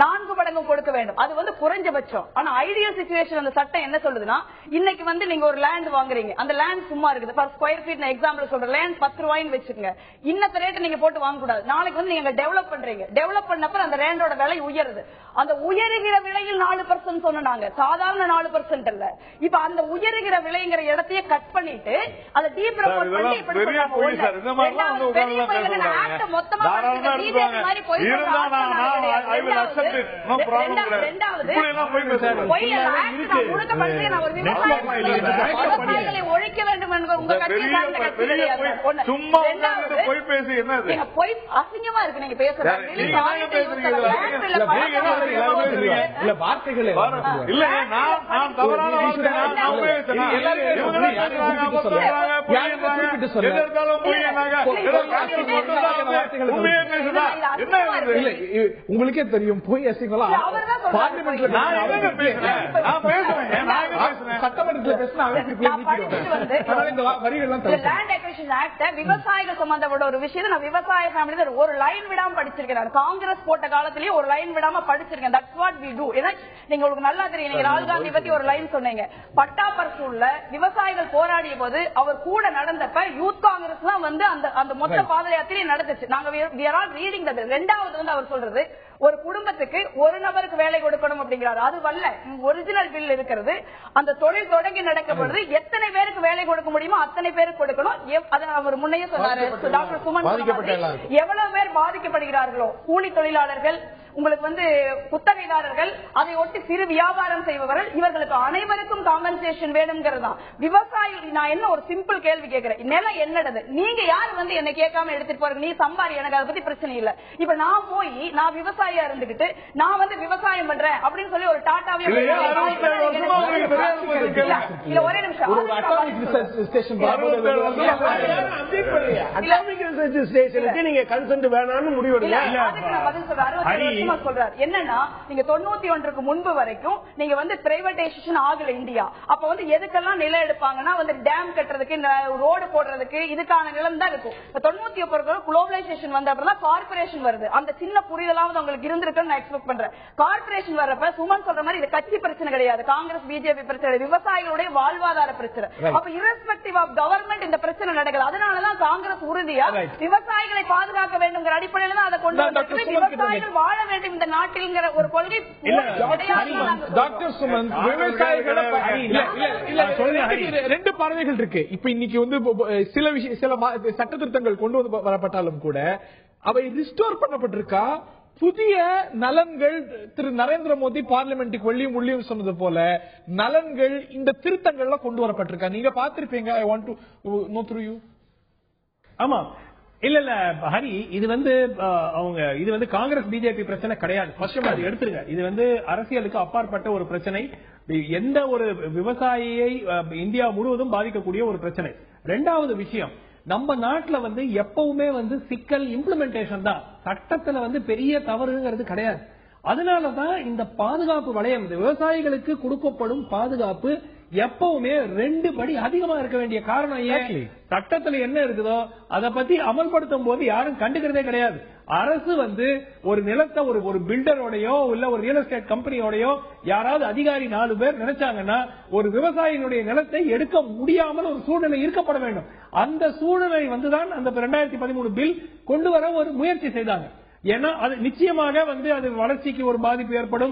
4 மடங்கும் கொடுக்க வேண்டும். அது குறைஞ்சபட்சம். ஆனா ஐடியல் சிச்சுவேஷன் அந்த சட்டம் என்ன சொல்லுதுன்னா, இன்னைக்கு நீங்க ஒரு லேண்ட் வாங்குறீங்க, அந்த லேண்ட் சும்மா இருக்குது. பர் ஸ்கொயர் ஃபீட் நான் எக்ஸாம்பிள் சொல்றேன், லேண்ட் 10 ரூபாய்னு வச்சுக்கோங்க. இன்னத்த ரேட் நீங்க போட்டு வாங்க கூடாது. நாளைக்கு நீங்க டெவலப் பண்றீங்க, டெவலப் பண்ணப்ப அந்த லேண்டோட விலை உயருது. அந்த உயருகிற விலையில் 4% சொன்னாங்க, சாதாரண 4% இல்ல. இப்ப அந்த உயருகிற விலைங்கிற இடத்தையே கட் பண்ணிட்டு அதை டீப்ரமோட் பண்ணி இப்படி ஒழிக்க வேண்டும் என்ற உங்க அசிங்கமா இருக்கு நீங்க பேசுறது. உங்களுக்கே தெரியும் போய் விவசாயிகள் சம்பந்தப்பட்ட ஒரு விஷயம் நான் விவசாய ஃபேமிலி ஒரு லைன் விடாம படிச்சிருக்கேன். காங்கிரஸ் போட்ட காலத்திலேயே ஒரு லைன் விடாம படிச்சிருக்கேன். That's what we do. நீங்க உங்களுக்கு நல்லா தெரியும். நீங்க ராகுல் காந்தி பத்தி ஒரு லைன் சொன்னீங்க. பட்டாபர்சூர்ல விவசாயிகள் போராடிய போது அவர் கூட நடந்தப்ப யூத் காங்கிரஸ் தான் அந்த மொத்த பாத யாத்திரை நடந்துச்சு. நாங்க we are all reading that. ரெண்டாவது அவர் சொல்றது, ஒரு குடும்பத்துக்கு ஒரு நபருக்கு வேலை கொடுக்கணும் அப்படிங்கிறாரு. அது வல்ல ஒரிஜினல் பில் இருக்கிறது. அந்த தொழில் தொடங்கி நடக்கப்படுது, எத்தனை பேருக்கு வேலை கொடுக்க முடியுமோ அத்தனை பேருக்கு கொடுக்கணும். அதை அவர் முன்னையே சொன்னாரு டாக்டர் சுமன். எவ்வளவு பேர் பாதிக்கப்படுகிறார்களோ, கூலி தொழிலாளர்கள், உங்களுக்கு குத்தகைதாரர்கள், அதை ஒட்டி சிறு வியாபாரம் செய்பவர்கள், இவர்களுக்கு அனைவருக்கும் காம்பன்சேஷன் வேணும்ங்கிறதா விவசாயி. நான் என்ன ஒரு சிம்பிள் கேள்வி கேட்கிறேன், நிலம் என்னது? நீங்க யாரு என்ன கேட்காம எடுத்துட்டு போறீங்க? நீ சம்பாரி, எனக்கு அதை பத்தி பிரச்சனை இல்ல. இப்ப நான் போய் நான் விவசாயியா இருந்துகிட்டு நான் விவசாயம் பண்றேன் அப்படின்னு சொல்லி ஒரு டாட்டாவே ஒரே நிமிஷம் நீங்க கன்சென்ட் வேணாம்னு முடிவெடுங்க. பதில் சொல்றேன். சும்மா சொல்றாரு என்னன்னா, நீங்க 91க்கு முன்பு வரைக்கும் நீங்க வந்து பிரைவேடைசேஷன் ஆகல இந்தியா. அப்ப வந்து எதுக்கெல்லாம் நிலம் எடுப்பாங்கன்னா வந்து டேம் கட்டுறதுக்கு, ரோடு போடுறதுக்கு, இதுக்கான நிலம் தான் இருக்கும். 91 குளோபலைசேஷன் வந்த அப்புறம் கார்பரேஷன் வருது. அந்த சின்ன புரிதலாவது உங்களுக்கு இருந்திருக்குன்னு நான் எக்ஸ்பெக்ட் பண்றேன். கார்பரேஷன் வர்றப்ப சுமன் சொல்ற மாதிரி இது கட்சி பிரச்சனை கிடையாது, காங்கிரஸ் பிஜேபி பிரச்சனை, விவசாயிகளுடைய வாழ்வாதார பிரச்சனை. அப்ப இரஸ்பெக்டிவ் ஆஃப் கவர்மெண்ட் இந்த பிரச்சனை நடக்குது. அதனாலதான் காங்கிரஸ் உறுதியா விவசாயிகளை பாதுகாக்க வேண்டும் அடிப்படையில் தான் அதை கொண்டு வந்து விவசாயிகள் வாழ வேண்டும் இந்த நாட்டில் ஒரு கொள்கை. டாக்டர் சுமன், விவசாயிகளை ரெண்டு பார்வைகள் இருக்கு. இப்ப இன்னைக்கு வந்து சில சட்ட திருத்தங்கள் கொண்டு வந்து வரப்பட்டாலும் கூட அவை ரிஸ்டோர் பண்ணப்பட்டிருக்கா? புதிய நலன்கள் திரு நரேந்திர மோடி பார்லிமெண்ட்டுக்கு வெளியும் உள்ளியும் சொன்னது போல நலன்கள் இந்த திருத்தங்கள்ல கொண்டு வரப்பட்டிருக்கா? நீங்க பாத்திருப்பீங்க. I want to know through you. ஆமா, இல்ல ஹரி, இது வந்து அவங்க இது வந்து காங்கிரஸ் பிஜேபி பிரச்சனை கிடையாது. அது எடுத்துருங்க. இது வந்து அரசியலுக்கு அப்பாற்பட்ட ஒரு பிரச்சனை. எந்த ஒரு விவசாயியை இந்தியா முழுவதும் பாதிக்கக்கூடிய ஒரு பிரச்சனை. ரெண்டாவது விஷயம், நம்ம நாட்டுல வந்து எப்பவுமே வந்து சிக்கல் இம்ப்ளிமெண்டேஷன் தான். சட்டத்துல வந்து பெரிய தவறுங்கிறது கிடையாது. அதனாலதான் இந்த பாதுகாப்பு வளையம், இந்த விவசாயிகளுக்கு கொடுக்கப்படும் பாதுகாப்பு எப்பவுமே 2 படி அதிகமா இருக்க வேண்டிய காரணம் ஏன்? சட்டத்துல என்ன இருக்குதோ அதை பத்தி அமல்படுத்தும் போது யாரும் கண்டுக்கிறதே கிடையாது. அரசு வந்து ஒரு நிலத்தை ஒரு பில்டரோடையோ இல்ல ஒரு ரியல் எஸ்டேட் கம்பெனியோடையோ யாராவது அதிகாரி 4 பேர் நினைச்சாங்கன்னா ஒரு விவசாயினுடைய நிலத்தை எடுக்க முடியாமல் ஒரு சூழ்நிலை இருக்கப்பட வேண்டும். அந்த சூழ்நிலை வந்துதான் அந்த 2013 பில் கொண்டு வர ஒரு முயற்சி செய்தாங்க. ஏன்னா அது நிச்சயமாக வந்து அது வளர்ச்சிக்கு ஒரு பாதிப்பு ஏற்படும்,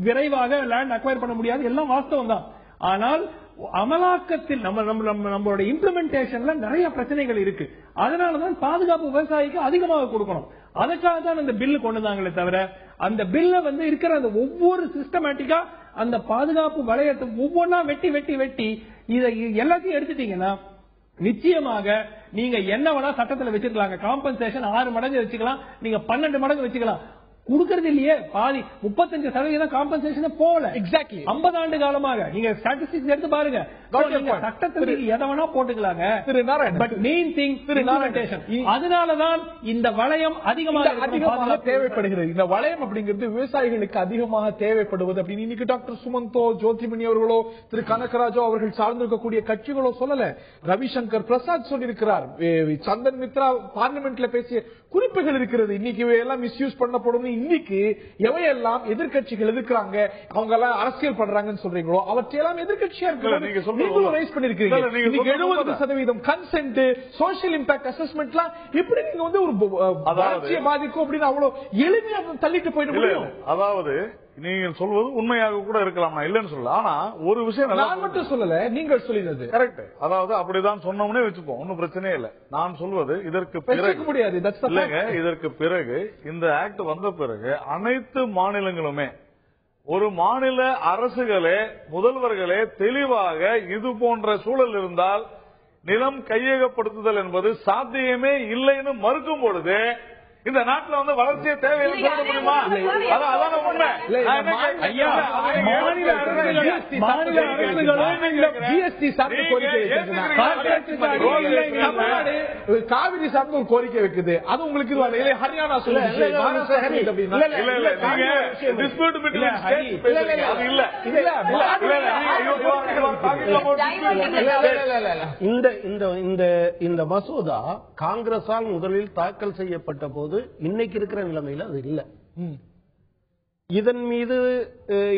விரைவாக லேண்ட் அக்வயர் பண்ண முடியாது, எல்லாம் வாஸ்தவம் தான். ஆனால் அமலாக்கத்தில் நம்மளோட இம்ப்ளிமெண்டேஷன்ல நிறைய பிரச்சனைகள் இருக்கு. அதனாலதான் பாதுகாப்பு விவசாயிக்கு அதிகமாக கொடுக்கணும். அதுக்காக தான் இந்த பில்லு கொண்டு வந்தாங்களே தவிர அந்த பில்ல வந்து இருக்கிற அந்த ஒவ்வொரு சிஸ்டமேட்டிக்கா அந்த பாதுகாப்பு வளையத்தை ஒவ்வொன்னா வெட்டி வெட்டி வெட்டி இதை எல்லாத்தையும் எடுத்துட்டீங்கன்னா நிச்சயமாக நீங்க என்ன வேணா சட்டத்தில் வச்சிருக்கலாங்க. காம்பன்சேஷன் 6 மடங்கு வச்சுக்கலாம், நீங்க 12 மடங்கு வச்சுக்கலாம். கொடுக்கறது இல்லையே, பாதி 35% காம்பன்சேஷன் போகல. எக்ஸாக்ட்லி 50 ஆண்டு காலமாக நீங்க ஸ்டாட்டிஸ்டிக்ஸ் எடுத்து பாருங்க. சட்டத்தில் எதை வேணா போட்டுக்கலாங்க. But main thing implementation. அதனாலதான் இந்த வளையம் அதிகமாக தேவைப்படுகிறது. இந்த வளையம் அப்படிங்கிறது விவசாயிகளுக்கு அதிகமாக தேவைப்படுவது அப்படின்னு இன்னைக்கு டாக்டர் சுமந்தோ, ஜோதிமணி அவர்களோ, திரு கனகராஜோ அவர்கள் சார்ந்திருக்கக்கூடிய கட்சிகளோ சொல்லல. ரவிசங்கர் பிரசாத் சொல்லியிருக்கிறார். சந்தன் மித்ரா பார்லிமெண்ட்ல பேசிய குறிப்புகள் இருக்கிறது. இன்னைக்கு எல்லாம் மிஸ்யூஸ் பண்ணப்படும். இன்னைக்கு எவையெல்லாம் எதிர்கட்சிகள் எதிர்க்கிறாங்க, அவங்க எல்லாம் அரசியல் பண்றாங்கன்னு சொல்றீங்களோ அவற்றையெல்லாம் எதிர்கட்சியா இருக்கு. 70% கன்சென்ட், சோசியல் இம்பாக்ட் அசஸ்மெண்ட்லாம் எப்படி நீங்க வந்து ஒரு வளர்ச்சியை பாதிக்கும் அப்படின்னு அவ்வளவு எளிமையா தள்ளிட்டு போயிட முடியும்? அதாவது நீங்கள் சொல்வது உண்மையாக கூட இருக்கலாம், நான் இல்லன்னு சொல்லல. ஆனா ஒரு விஷயம் நான் மட்டும் சொல்லல, நீங்கள் சொல்லினது கரெக்ட். அதாவது அப்படிதான் சொன்னோம்னே வச்சுப்போம், ஒன்னும் பிரச்சனையே இல்லை. நான் சொல்வது இதற்கு பிறகு முடியாது. இதற்கு பிறகு இந்த ஆக்ட் வந்த பிறகு அனைத்து மாநிலங்களுமே, ஒரு மாநில அரசுகளே, முதல்வர்களே தெளிவாக இது போன்ற சூழல் இருந்தால் நிலம் கையகப்படுத்துதல் என்பது சாத்தியமே இல்லைன்னு மறுக்கும் பொழுது இந்த நாட்டில் வந்து வளர்ச்சியை தேவையில்லை சொல்ல முடியுமா? அதான் உண்மை. காவிரி சார்ந்த ஒரு கோரிக்கை வைக்குது, அது உங்களுக்கு ஹரியானா இந்த மசோதா காங்கிரஸால் முதலில் தாக்கல் செய்யப்பட்ட போது இன்னைக்கு இருக்கிற நிலைமையில அது இல்ல. இதன் மீது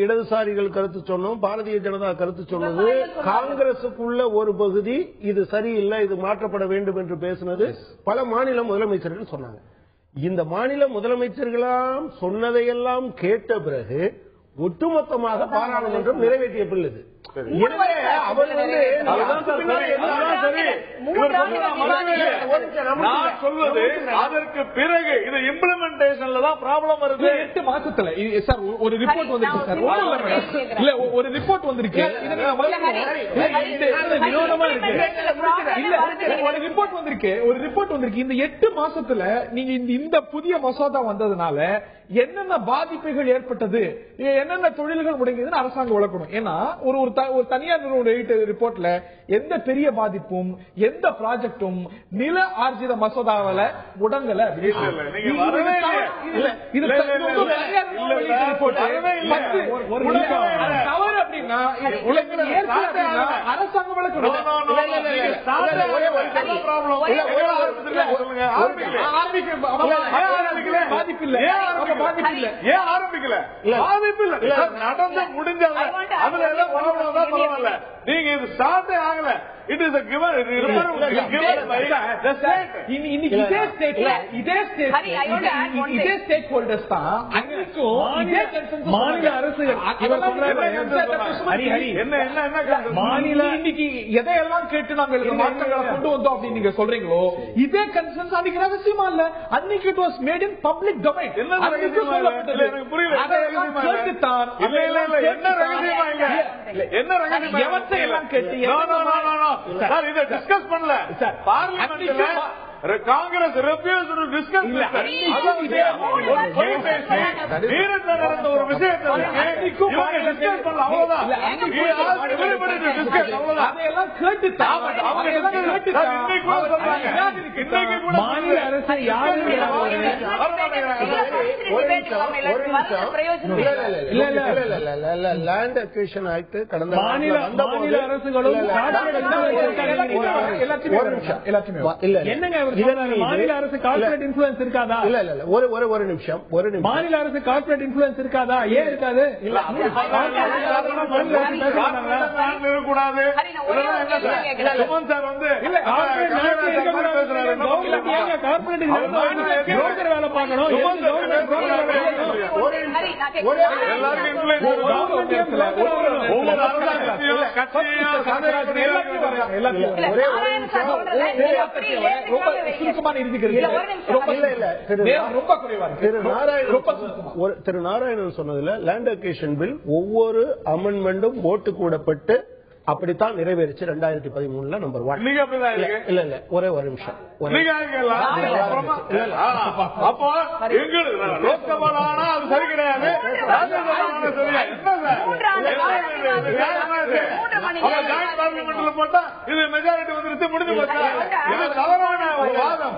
இடதுசாரிகள் கருத்து சொன்னோம், பாரதிய ஜனதா கருத்து சொன்னது, காங்கிரசுக்குள்ள ஒரு பகுதி இது சரியில்லை, இது மாற்றப்பட வேண்டும் என்று பேசினது பல மாநில முதலமைச்சர்கள் சொன்னாங்க. இந்த மாநில முதலமைச்சர்களாம் சொன்னதையெல்லாம் கேட்ட பிறகு ஒட்டுமொத்தமாக பாராளுமன்றம் நிறைவேற்றிய பில் இது. அதற்கு பிறகு இது இம்ப்ளிமெண்டேஷன்ல தான் ப்ராப்ளம் வருது. 8 மாசத்துல சார் ஒரு ரிப்போர்ட் வந்திருக்கு சார். இல்ல ஒரு ரிப்போர்ட் வந்திருக்கு, வினோதமா இருக்கு. இல்ல ஒரு ரிப்போர்ட் வந்திருக்கு. இந்த 8 மாசத்துல நீங்க இந்த புதிய மசோதா வந்ததுனால என்னென்ன பாதிப்புகள் ஏற்பட்டது, என்னென்ன தொழில்கள் முடங்கியதுன்னு அரசாங்கம் விளக்கணும். ஏன்னா ஒரு ஒரு தனியார் நிறுவன ரிப்போர்ட்ல எந்த பெரிய பாதிப்பும் எந்த ப்ராஜெக்டும் நில ஆர்ஜித மசோதாவில முடங்கல. தவறு அப்படின்னா அரசாங்கம் பாதிப்பில்லை. நடந்து முடிஞ்சது அதுல எல்லாம் பரவாயில்ல. நீங்க இது ஸ்டார்ட்டே ஆகல. It is a given. இதே ஸ்டேக் ஹோல்டர்ஸ் தான் மாநில அரசுகள் இன்னைக்கு எதையெல்லாம் கேட்டு நாங்கள் மாற்றங்களை கொண்டு வந்தோம் அப்படின்னு நீங்க சொல்றீங்களோ இதே கன்சர்ன்ஸ் அன்னைக்கு ரகசியமா இல்ல. அன்னைக்கு it was made in public domain. என்ன எல்லாம் கேட்டு இதை டிஸ்கஸ் பண்ணல பார்லிமெண்ட்ல. காங்கிரஸ் ரெஃப்யூஸ் டு டிஸ்கஸ் நடந்த ஒரு விஷயத்தை மாநில அரசு லேண்ட் அக்விசிஷன் ஆக்ட் கடந்த மாநில அரசுகளும் என்னங்க மாநில அரசு கார்ப்பரேட் இன்ஃப்ளூயன்ஸ் இருக்காதா? இல்ல இல்ல ஒரு நிமிஷம் மாநில அரசு கார்ப்பரேட் இன்ஃப்ளூயன்ஸ் இருக்காதா? ஏன் இருக்காது? இருக்கக்கூடாது. சுமன் சார் வந்து வேலை பார்க்கணும். திரு நாராயணன் சொன்னதுல லேண்ட் அக்விசிஷன் பில் ஒவ்வொரு அமெண்ட்மெண்டும் ஓட்டு கூடப்பட்டு அப்படித்தான் நிறைவேறிச்சு 2013 நம்பர் 1. இல்ல இல்ல ஒரே ஒரு நிமிஷம். அப்போ லோக்சபானா அது சரி கிடையாது. பார்லிமெண்ட்ல போட்டா இது மெஜாரிட்டி வந்துருச்சு முடிஞ்சு போச்சா? இது தவறான வாதம்.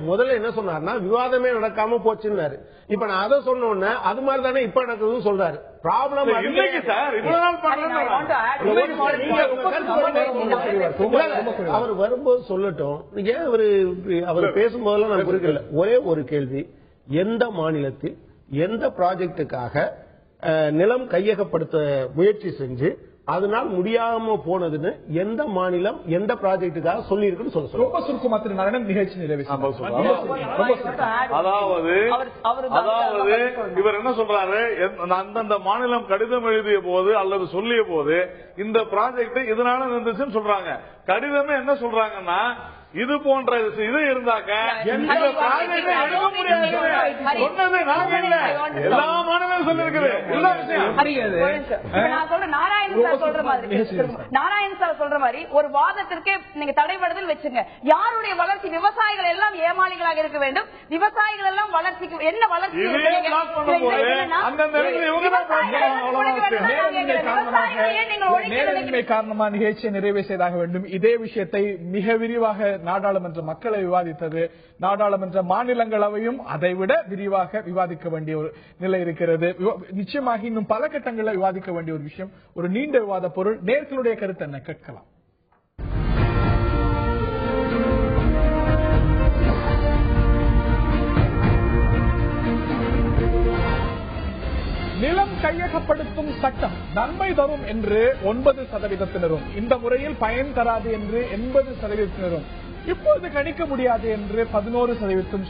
முதல்ல என்ன சொன்னாருன்னா விவாதமே நடக்காம போச்சுன்னாரு. இப்ப நான் அதை சொன்னோன்னு அது மாதிரி தானே இப்ப நடக்குதுன்னு சொல்றாரு. ப்ராப்ளம் அவர் வரும்போது சொல்லட்டும். ஏன் அவர் பேசும்போதெல்லாம் நான் புரியல. ஒரே ஒரு கேள்வி, எந்த மாநிலத்தில் எந்த ப்ராஜெக்டுக்காக நிலம் கையகப்படுத்த முயற்சி செஞ்சு அதனால் முடியாம போனதுன்னு எந்த மாநிலம் எந்த ப்ராஜெக்டுக்காக சொல்லி இருக்குன்னு சொல்ல ரொம்ப சுருக்கமா திரு நாராயணன் நிகழ்ச்சி நிறைவு. அதாவது இவர் என்ன சொல்றாரு, அந்தந்த மாநிலம் கடிதம் எழுதிய போது அல்லது சொல்லிய போது இந்த ப்ராஜெக்ட் இதனால இருந்துச்சுன்னு சொல்றாங்க. கடிதமே என்ன சொல்றாங்கன்னா இது போன்ற இது இருந்தாக்க சொன்னது நாங்க இல்ல, எல்லா மாநிலம் சொல்லிருக்குது. நாராயணன் சார் சொல்ற மாதிரி ஒரு வாதத்திற்கே நீங்க தடைபடுதல் வச்சுங்க. யாருடைய வளர்ச்சி? விவசாயிகள் எல்லாம் ஏமாளிகளாக இருக்க வேண்டும். விவசாயிகள் எல்லாம் வளர்ச்சிக்கு என்ன வளர்ச்சி? காரணமா நிகழ்ச்சியை நிறைவு செய்தாக வேண்டும். இதே விஷயத்தை மிக விரிவாக நாடாளுமன்ற மக்களை விவாதித்தது. நாடாளுமன்ற மாநிலங்களவையும் அதைவிட விரிவாக விவாதிக்க வேண்டிய ஒரு நிலை இருக்கிறது. நிச்சயமாக இன்னும் பல கட்டங்களில் விவாதிக்க வேண்டிய ஒரு விஷயம், ஒரு நீண்ட விவாத பொருள். நேயர்களுடைய கருத்து என்ன கேட்கலாம். நிலம் கையகப்படுத்தும் சட்டம் நன்மை தரும் என்று 9%, இந்த முறையில் பயன் தராது என்று 80%, இப்போது கணிக்க முடியாது என்று 11%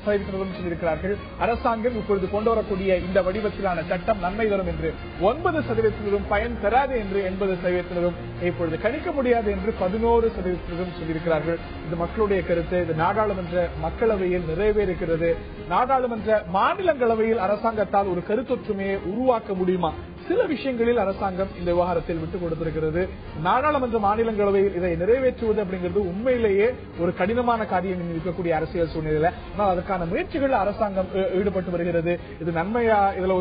சொல்லியிருக்கிறார்கள். அரசாங்கம் இப்பொழுது கொண்டு வரக்கூடிய இந்த வடிவத்திலான சட்டம் நன்மை தரும் என்று 9%, பயன் தராது என்று 80%, இப்பொழுது கணிக்க முடியாது என்று 11% சொல்லியிருக்கிறார்கள். இது மக்களுடைய கருத்து. இது நாடாளுமன்ற மக்களவையில் நிறைவேறுகிறது. நாடாளுமன்ற மாநிலங்களவையில் அரசாங்கத்தால் ஒரு கருத்தொற்றுமையை உருவாக்க முடியுமா? சில விஷயங்களில் அரசாங்கம் இந்த விவகாரத்தில் விட்டுக் கொடுத்திருக்கிறது. நாடாளுமன்ற மாநிலங்களவையில் இதை நிறைவேற்றுவது அப்படிங்கிறது உண்மையிலேயே ஒரு கடினமான காரியம் இருக்கக்கூடிய அரசியல் சூழ்நிலையில. ஆனால் அதற்கான முயற்சிகள் அரசாங்கம் ஈடுபட்டு வருகிறது. இது நன்மையா? இதுல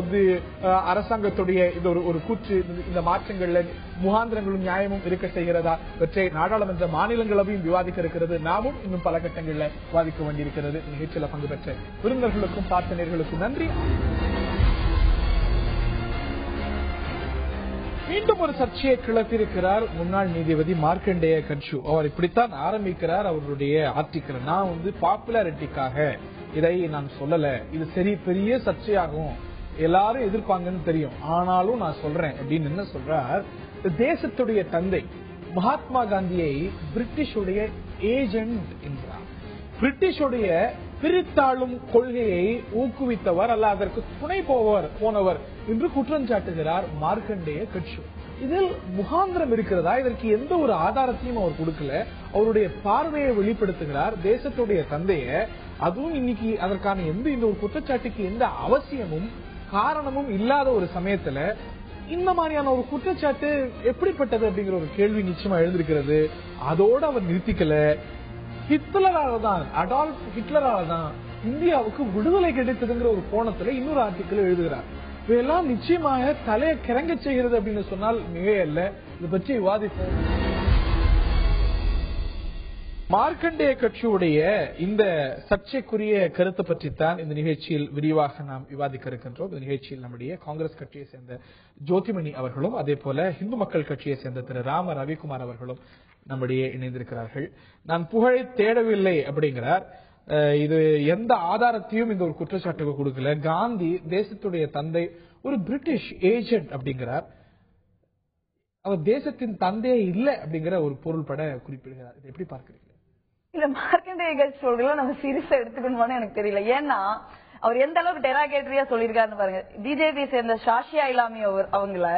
அரசாங்கத்துடைய இது ஒரு கூற்று இந்த மாற்றங்கள்ல முகாந்திரங்களும் நியாயமும் இருக்க செய்கிறதா? இவற்றை நாடாளுமன்ற மாநிலங்களவையும் விவாதிக்க இருக்கிறது. நாமும் இன்னும் பல கட்டங்களில் விவாதிக்க வேண்டியிருக்கிறது. நிகழ்ச்சியில் பங்கு பெற்ற விருந்தினர்களுக்கும் பார்த்தினர்களுக்கும் நன்றி. மீண்டும் ஒரு சர்ச்சையை கிளப்பியிருக்கிறார் முன்னாள் நீதிபதி மார்க்கண்டேய கட்சு. அவர் இப்படித்தான் ஆரம்பிக்கிறார் அவருடைய ஆர்டிக்கல். நான் பாப்புலாரிட்டிக்காக இதை நான் சொல்லல, இது சரி பெரிய சர்ச்சையாகும், எல்லாரும் எதிர்ப்பாங்கன்னு தெரியும், ஆனாலும் நான் சொல்றேன் அப்படின்னு என்ன சொல்றார்? தேசத்துடைய தந்தை மகாத்மா காந்தியை பிரிட்டிஷுடைய ஏஜென்ட் என்றார். பிரிட்டிஷுடைய பிரித்தாளும் கொள்கையை ஊக்குவித்தவர் அல்ல அதற்கு துணை போனவர் என்று குற்றம் சாட்டுகிறார் மார்க்கண்டேய கட்சு. இதில் முகாந்திரம் இருக்கிறதா? இதற்கு எந்த ஒரு ஆதாரத்தையும் அவர் கொடுக்கல. அவருடைய பார்வையை வெளிப்படுத்துகிறார். தேசத்துடைய தந்தைய, அதுவும் இன்னைக்கு அதற்கான இந்த ஒரு குற்றச்சாட்டுக்கு எந்த அவசியமும் காரணமும் இல்லாத ஒரு சமயத்துல இந்த மாதிரியான ஒரு குற்றச்சாட்டு எப்படிப்பட்டது அப்படிங்கிற ஒரு கேள்வி நிச்சயமா எழுந்திருக்கிறது. அதோடு அவர் நிறுத்திக்கல. ஹிட்லரால தான், அடால்ஃப் ஹிட்லரால தான் இந்தியாவுக்கு விடுதலை கிடைத்ததுங்கிற ஒரு கோணத்துல இன்னொரு ஆர்டிக்கல் எழுதுகிறார். இதெல்லாம் நிச்சயமாக தலையை கிறங்க செய்கிறது அப்படின்னு சொன்னால் மிக அல்ல. இதை பற்றி விவாதிப்போம். மார்க்கண்டேய கட்சியுடைய இந்த சர்ச்சைக்குரிய கருத்தை பற்றித்தான் இந்த நிகழ்ச்சியில் விரிவாக நாம் விவாதிக்க இருக்கின்றோம். இந்த நிகழ்ச்சியில் நம்முடைய காங்கிரஸ் கட்சியை சேர்ந்த ஜோதிமணி அவர்களும் அதே போல இந்து மக்கள் கட்சியை சேர்ந்த திரு ராம ரவிக்குமார் அவர்களும் நம்முடைய இணைந்திருக்கிறார்கள். நான் புகழை தேடவில்லை அப்படிங்கிறார். இது எந்த ஆதாரத்தையும் இந்த ஒரு குற்றச்சாட்டுக்கு கொடுக்கல. காந்தி தேசத்துடைய தந்தை, ஒரு பிரிட்டிஷ் ஏஜென்ட் அப்படிங்கிறார். அவர் தேசத்தின் தந்தையே இல்லை அப்படிங்கிற ஒரு பொருள்பட குறிப்பிடுகிறார். இதை எப்படி பார்க்கிறீங்க? இல்ல, மார்க்கண்டேய கட்சி சொல்றதுல நம்ம சீரியஸா எடுத்துக்கணுமான்னு எனக்கு தெரியல. ஏன்னா அவர் எந்த அளவுக்கு டெராகேட்டரியா சொல்லியிருக்காருன்னு பாருங்க. பிஜேபி சேர்ந்த ஷாஷியா இலாமி அவங்கள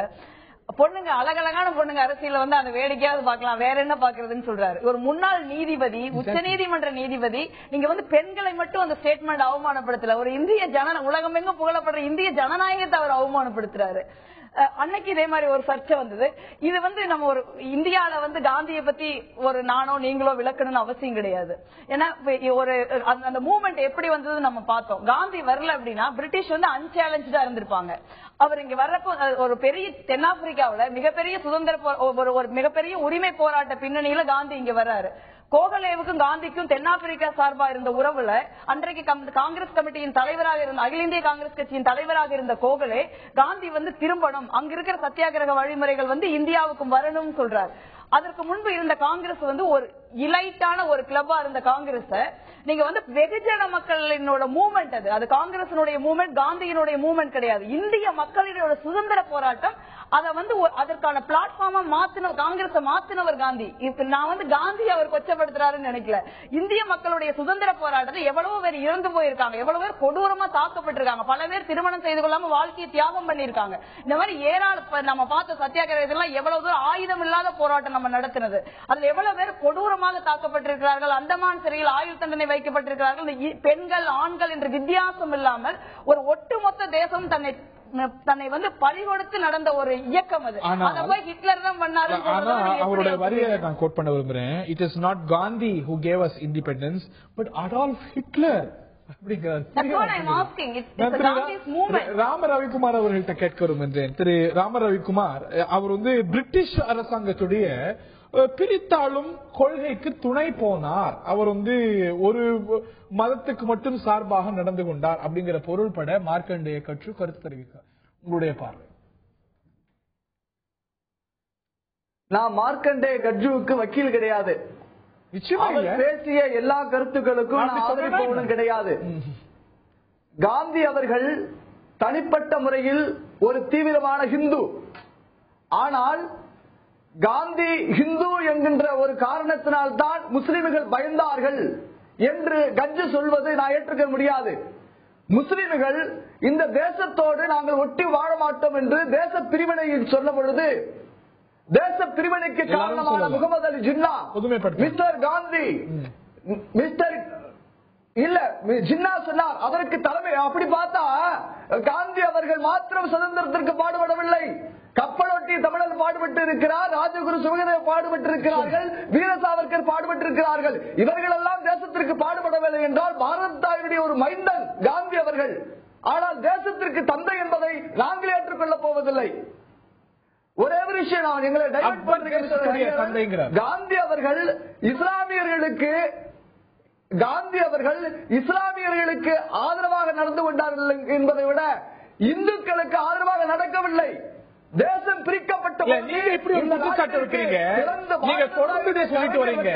பொண்ணுங்க, அழகழகான பொண்ணுங்க அரசியல அந்த வேடிக்கையாவது பாக்கலாம், வேற என்ன பாக்குறதுன்னு சொல்றாரு. ஒரு முன்னாள் நீதிபதி, உச்ச நீதிமன்ற நீதிபதி, நீங்க பெண்களை மட்டும் அந்த ஸ்டேட்மெண்ட் அவமானப்படுத்தல, ஒரு இந்திய உலகமெங்கும் புகழப்படுற இந்திய ஜனநாயகத்தை அவர் அவமானப்படுத்துறாரு. அன்னைக்கு இதே மாதிரி ஒரு சர்ச்சை வந்தது. இது நம்ம ஒரு இந்தியால காந்தியை பத்தி ஒரு நானோ நீங்களோ விளக்கணும்னு அவசியம் கிடையாது. ஏன்னா ஒரு அந்த மூவ்மெண்ட் எப்படி வந்தது நம்ம பார்த்தோம். காந்தி வரல அப்படின்னா பிரிட்டிஷ் அன்சேலஞ்சா இருந்திருப்பாங்க. அவர் இங்க வர்றப்போ ஒரு பெரிய தென்னாப்பிரிக்காவில மிகப்பெரிய சுதந்திர ஒரு மிகப்பெரிய உரிமை போராட்ட பின்னணியில காந்தி இங்க வர்றாரு. கோகலேவுக்கும் காந்திக்கும் தென்னாப்பிரிக்கா சார்பா இருந்த உறவுல அன்றைக்கு காங்கிரஸ் கமிட்டியின் தலைவராக இருந்த, அகில இந்திய காங்கிரஸ் கட்சியின் தலைவராக இருந்த கோகலே காந்தி திரும்பணும், அங்க இருக்கிற சத்தியாகிரக வழிமுறைகள் இந்தியாவுக்கும் வரணும்னு சொல்றாரு. அதற்கு முன்பு இருந்த காங்கிரஸ் ஒரு இலைட்டான ஒரு கிளப்பா இருந்த காங்கிரஸ் நீங்க வெகுஜன மக்களினோட மூவ்மெண்ட், அது காங்கிரசினுடைய மூவ்மெண்ட், காந்தியினுடைய மூவ்மெண்ட் கிடையாது. இந்திய மக்களினோட சுதந்திர போராட்டம். அதை அதற்கான பிளாட்ஃபார்மா காங்கிரஸ் மாத்தினவர் காந்தி. நான் காந்தி அவர் கொச்சப்படுத்துறாருன்னு நினைக்கல. இந்திய மக்களுடைய சுதந்திர போராட்டத்தை எவ்வளவு பேர் இறந்து போயிருக்காங்க, எவ்வளவு பேர் கொடூரமா தாக்கப்பட்டிருக்காங்க, பல பேர் திருமணம் செய்து கொள்ளாம வாழ்க்கையை தியாகம் பண்ணிருக்காங்க. இந்த மாதிரி நம்ம பார்த்த சத்தியாகிரகத்திலாம் எவ்வளவு தூரம் ஆயுதம் இல்லாத போராட்டம் நம்ம நடத்தினது. அதுல எவ்வளவு பேர் கொடூரமாக தாக்கப்பட்டிருக்கிறார்கள், அந்தமான் சிறையில் ஆயுள் தண்டனை வைக்கப்பட்டிருக்கிறார்கள். பெண்கள் ஆண்கள் என்று வித்தியாசம் இல்லாமல் ஒரு ஒட்டுமொத்த தேசம் தன்னை பலி கொடுத்து நடந்த ஒரு இயக்கம் அது. அதை போய் ஹிட்லர் தான் பண்ணாரு. அவருடைய வரியை நான் கோட் பண்ண விரும்புறேன். It is not Gandhi who gave us independence, but Adolf Hitler. Rama Ravikumar அவர்கள்ட்ட கேட்க விரும்புகிறேன். திரு ராம ரவிக்குமார், அவர் பிரிட்டிஷ் அரசாங்கத்துடைய பிரித்தாளும் கொள்கைக்கு துணை போனார். அவர் ஒரு மதத்துக்கு மட்டும் சார்பாக நடந்து கொண்டார் அப்படிங்கிற பொருள்பட மார்க்கண்டேய கட்சி கருத்து தெரிவித்தார். உங்களுடைய பார்வை? நான் மார்க்கண்டேய கட்சிக்கு வக்கீல் கிடையாது. பேசிய எல்லா கருத்துக்களுக்கும் ஆதரிப்பவனும் கிடையாது. காந்தி அவர்கள் தனிப்பட்ட முறையில் ஒரு தீவிரமான ஹிந்து. ஆனால் காந்தி ஹிந்து என்கின்ற ஒரு காரணத்தினால்தான் முஸ்லிம்கள் பயந்தார்கள் என்று கட்சி சொல்வது நான் ஏற்றுக்க முடியாது. முஸ்லிம்கள் இந்த தேசத்தோடு நாங்கள் ஒட்டி வாழ மாட்டோம் என்று தேச பிரிவினையில் சொன்ன பொழுது, தேச பிரிவினைக்கு காரணமான முகமது அலி ஜின்னா, மிஸ்டர் காந்தி, மிஸ்டர் இல்ல ஜின்னா சொன்னார் அதற்கு தலைமை. அப்படி பார்த்தா காந்தி அவர்கள் மாத்திரம் சுதந்திரத்திற்கு பாடுபடவில்லை. கப்பலோட்டி தமிழர் பாடுபட்டு இருக்கிறார், ராஜகுரு சுகதேவ் பாடுபட்டு இருக்கிறார்கள், வீர சாவர்கர் பாடுபட்டு இருக்கிறார்கள். இவர்கள் எல்லாம் தேசத்திற்கு பாடுபடவில்லை என்றால் பாரத தாயுடைய ஒரு மைந்தன் காந்தி அவர்கள். ஆனால் தேசத்திற்கு தந்தை என்பதை நாங்கள் ஏற்றுக்கொள்ளப் போவதில்லை. ஒரே ஒரு விஷயம் நான் எங்களை டைவர்ட் பண்றேன். காந்தி அவர்கள் இஸ்லாமியர்களுக்கு ஆதரவாக நடந்து கொண்டார்கள் என்பதை விட இந்துக்களுக்கு ஆதரவாக நடக்கவில்லை. தேசம் பிரிக்கப்பட்ட நீங்க இப்படி ஒரு குற்றச்சாட்டு வைக்கிறீங்க, நீங்க தொடர்ந்து சொல்லிட்டு வரீங்க.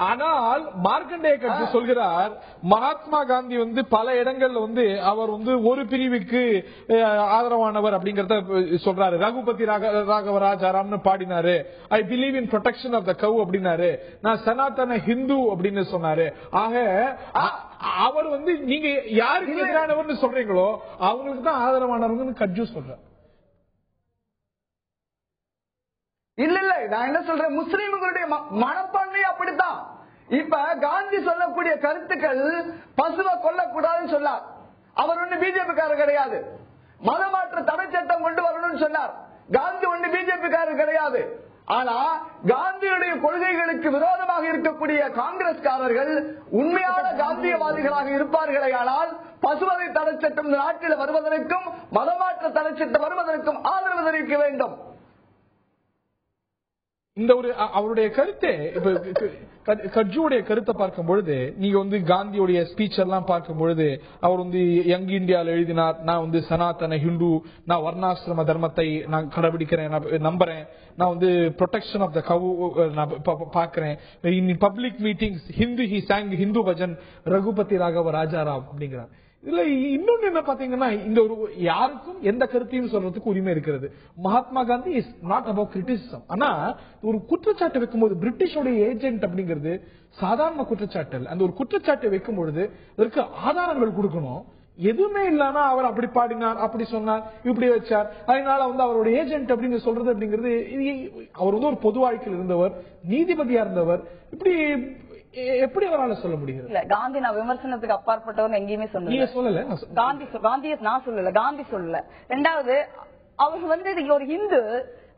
ஆனால் மார்க்கண்டேய கட்சி சொல்கிறார் மகாத்மா காந்தி பல இடங்கள்ல அவர் ஒரு பிரிவுக்கு ஆதரவானவர் அப்படிங்கறத சொல்றாரு. ரகுபதி ராகவ ராஜாராம்னு பாடினாரு. I believe in protection of the cow அப்படின்னாரு. நான் சனாதன ஹிந்து அப்படின்னு சொன்னாரு. ஆக அவர் நீங்க யாருக்கு எதிரானவர்னு சொல்றீங்களோ அவங்களுக்கு தான் ஆதரவானவர்னு கட்ஜு சொல்ற. இல்ல நான் என்ன சொல்றேன், முஸ்லீம்களுடைய மனப்பான்மை அப்படித்தான். இப்ப காந்தி சொல்லக்கூடிய கருத்துக்கள் பசுவை கொல்லக்கூடாதுன்னு சொன்னார். அவர் பிஜேபி காரர் கிடையாது. மதமாற்ற தடை சட்டம் கொண்டு வரணும்னு சொன்னார். காந்தி பிஜேபி காரர் கிடையாது. ஆனா காந்தியுடைய கொள்கைகளுக்கு விரோதமாக இருக்கக்கூடிய காங்கிரஸ்காரர்கள் உண்மையான காந்தியவாதிகளாக இருப்பார்களே ஆனால் பசுவதை தடை சட்டம் நாட்டில் வருவதற்கும் மதமாற்ற தடை சட்டம் வருவதற்கும் ஆதரவு தெரிவிக்க வேண்டும். இந்த ஒரு அவருடைய கருத்தை கட்ஜுடைய கருத்தை பார்க்கும் பொழுது நீங்க காந்தியுடைய ஸ்பீச் எல்லாம் பார்க்கும் பொழுது அவர் யங் இந்தியாவில் எழுதினார், நான் சனாதன ஹிந்து, நான் வர்ணாசிரம தர்மத்தை நான் கடைபிடிக்கிறேன், நம்புறேன், நான் ப்ரொடெக்ஷன் ஆஃப் த கவ் நான் பாக்குறேன். In public meetings he sang Hindu bhajan Raghupati Raghava Rajaram அப்படிங்கிறார். இதுல இன்னொன்னு என்ன பாத்தீங்கன்னா, இந்த ஒரு யாருக்கும் எந்த கருத்தையும் சொல்றதுக்கு உரிமை இருக்கிறது. Mahatma Gandhi is not about criticism. ஆனா ஒரு குற்றச்சாட்டு வைக்கும்போது பிரிட்டிஷோட ஏஜென்ட் அப்படிங்கிறது சாதாரண குற்றச்சாட்டு அல்ல. அந்த ஒரு குற்றச்சாட்டை வைக்கும் பொழுது அதற்கு ஆதாரங்கள் கொடுக்கணும். எதுவுமே இல்லாம அவர் அப்படி பாடினார், அப்படி சொன்னார், இப்படி வச்சார், அதனால அவருடைய ஏஜென்ட் அப்படிங்க சொல்றது அப்படிங்கிறது, அவர் ஒரு பொது வாழ்க்கையில் இருந்தவர், நீதிபதியா இருந்தவர், இப்படி எப்படி அவரால் சொல்ல முடியும்? இல்ல காந்தி நான் விமர்சனத்துக்கு அப்பாற்பட்டவன் எங்கேயுமே சொல்லல. காந்தியை நான் சொல்லல, காந்தி சொல்லல. ரெண்டாவது அவர் ஒரு இந்து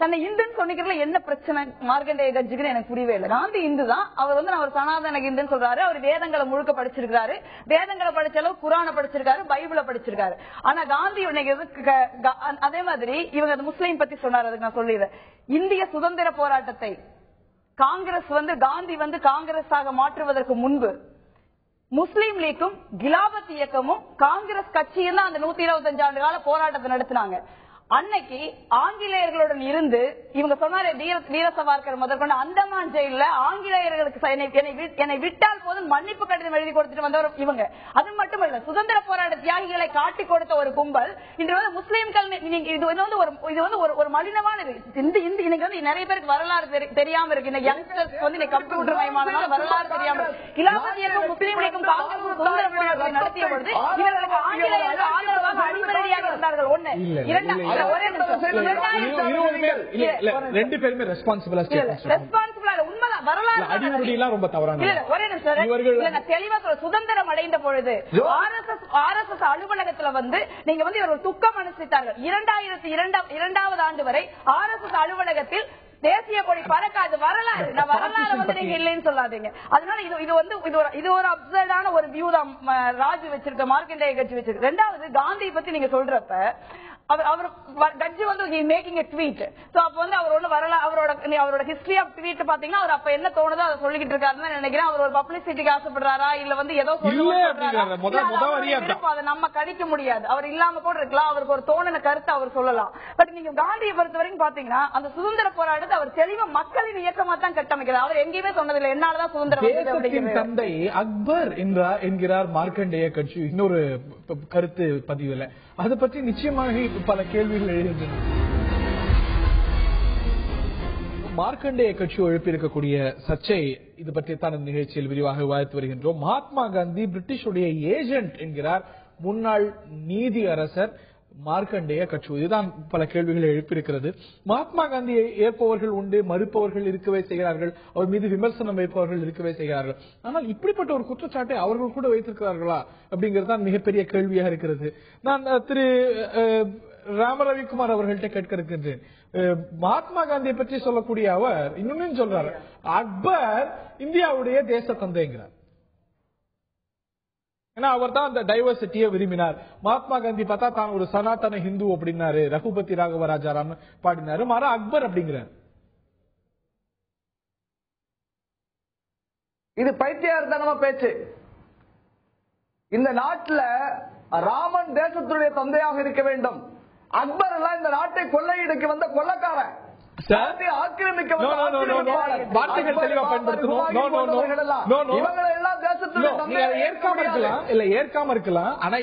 தன்னை இந்துன்னு சொன்னிக்கிறதுல என்ன பிரச்சனை மார்க்கண்டேய கட்சிக்கு எனக்கு புரியவே இல்லை. காந்தி இந்து தான். அவர் நான் ஒரு சனாதன இந்துன்னு சொல்றாரு. அவர் வேதங்களை முழுக்க படிச்சிருக்காரு. வேதங்களை படிச்ச அளவு குரானை படிச்சிருக்காரு, பைபிளை படிச்சிருக்காரு. ஆனா காந்தி அதே மாதிரி இவங்க முஸ்லீம் பத்தி சொன்னாரு. அதுக்கு நான் சொல்லிடுறேன். இந்திய சுதந்திர போராட்டத்தை காங்கிரஸ் காந்தி காங்கிரஸாக மாற்றுவதற்கு முன்பு முஸ்லீம் லீக்கும் கிலாபத் இயக்கமும் காங்கிரஸ் கட்சியும் தான் அந்த 125 ஆண்டு கால போராட்டத்தை நடத்தினாங்க. அன்னைக்கு ஆங்கிலேயர்களுடன் இருந்து இவங்க சொன்னாரு, வீர சவார்கர் முதற்கொண்டு அந்தமான் ஜெயில ஆங்கிலேயர்களுக்கு என்னை விட்டால் போதும் மன்னிப்பு கடிதம் எழுதி கொடுத்துட்டு வந்தவர் இவங்க. அது மட்டுமல்ல, சுதந்திர போராட்ட தியாகிகளை காட்டி கொடுத்த ஒரு கும்பல் இன்று முஸ்லீம்கள். இது ஒரு மலினமானது. இன்னைக்கு நிறைய பேருக்கு வரலாறு தெரியாம இருக்கு. இந்த யங்ஸ்டர்ஸ் கம்ப்யூட்டர் மயமானதால வரலாறு தெரியாம கிலாபத் இயக்கம் முஸ்லீம் லீக்கும் காங்கிரஸ் சுதந்திர போராட்டத்தை நடத்திய பொழுது இவர்களுக்கு ஆங்கிலேயர்கள் ஆதரவாக அடிப்படையாக இருந்தார்கள். ஒண்ணு. இரண்டாவது ரெண்டு பேருமே ரெஸ்பான்சிபிளா ரொம்ப தவறான சுதந்திரம் அடைந்த பொழுது RSS அலுவலகத்துல நீங்க ஒரு துக்கம் அனுசரித்தார்கள். 2002 ஆண்டு வரை RSS அலுவலகத்தில் தேசிய கொடி பறக்காது. வரலாறு நான் வரலாறு நீங்க இல்லைன்னு சொல்லாதீங்க. அதனால இது ஒரு அப்சர்டான ஒரு வியூ தான் ராஜு வச்சிருக்க, மார்க்கண்டேய கட்சி வச்சிருக்கு. ரெண்டாவது காந்தி பத்தி நீங்க சொல்றப்ப அவர் கட்சி மேக்கிங் எ ட்வீட். சோ அப்ப அவர் அவரோட ஹிஸ்டரி ஆஃப் ட்வீட் பாத்தீங்கன்னா அவர் அப்ப என்ன தோணுதோ அதை சொல்லிட்டு இருக்காருன்னு நினைக்கிறேன். அவர் ஒரு பப்ளிசிட்டிக்கு ஆசைப்படுறாரா இல்ல ஏதோ அதை நம்ம கணிக்க முடியாது. அவர் இல்லாம கூட இருக்கலாம். அவருக்கு ஒரு தோணின கருத்தை அவர் சொல்லலாம். பட் நீங்க காந்தியை பொறுத்த வரைக்கும் பாத்தீங்கன்னா அந்த சுதந்திர போராட்டத்தை அவர் தெளிவா மக்களின் இயக்கமா தான் கட்டமைக்கிறார். அவர் எங்கேயுமே சொன்னதில்லை என்னாலதான் சுதந்திரம். தந்தை அக்பர் என்கிறார் மார்க்கண்டேய கட்சி இன்னொரு கருத்து பதிவுல. அதை பற்றி நிச்சயமாக பல கேள்விகள் எழுகின்றன. மார்க்கண்டேய கட்சி எழுப்பியிருக்கக்கூடிய சர்ச்சை இது பற்றி தான் இந்த நிகழ்ச்சியில் விரிவாக விவாதித்து வருகின்றோம். மகாத்மா காந்தி பிரிட்டிஷுடைய ஏஜென்ட் என்கிறார் முன்னாள் நீதி அரசர் மார்க்கண்டேய கட்சி. இதுதான் பல கேள்விகளை எழுப்பியிருக்கிறது. மகாத்மா காந்தியை ஏற்பவர்கள் உண்டு, மறுப்பவர்கள் இருக்கவே செய்கிறார்கள், அவர் மீது விமர்சனம் வைப்பவர்கள் இருக்கவே செய்கிறார்கள். ஆனால் இப்படிப்பட்ட ஒரு குற்றச்சாட்டை அவர்கள் கூட வைத்திருக்கிறார்களா அப்படிங்கறதுதான் மிகப்பெரிய கேள்வியாக இருக்கிறது. நான் திரு ராமரவிக்குமார் அவர்கள்ட்ட கேட்க இருக்கின்றேன். மகாத்மா காந்தியை பற்றி சொல்லக்கூடிய அவர் இன்னொன்னு சொல்றாரு, அக்பர் இந்தியாவுடைய தேச தந்தைங்கிறார். ஏன்னா அவர் தான் அந்த டைவர்சிட்டியை விரும்பினார். மகாத்மா காந்தி பார்த்தா தான் ஒரு சனாதன ஹிந்து அப்படின்னாரு, ரகுபதி ராகவராஜாராம் பாடினாரு, மாறா அக்பர் அப்படிங்கிறார். இது பைத்தியார்த்தனமா பேச்சு. இந்த நாட்டில் ராமன் தேசத்துடைய தந்தையாக இருக்க வேண்டும். அக்பர் எல்லாம் இந்த நாட்டை கொள்ளையடிக்க வந்த கொள்ளக்காரன், ஆக்கிரமிக்க வார்த்தைகள் தெளிவா ஏற்காம இருக்கலாம். ஆனா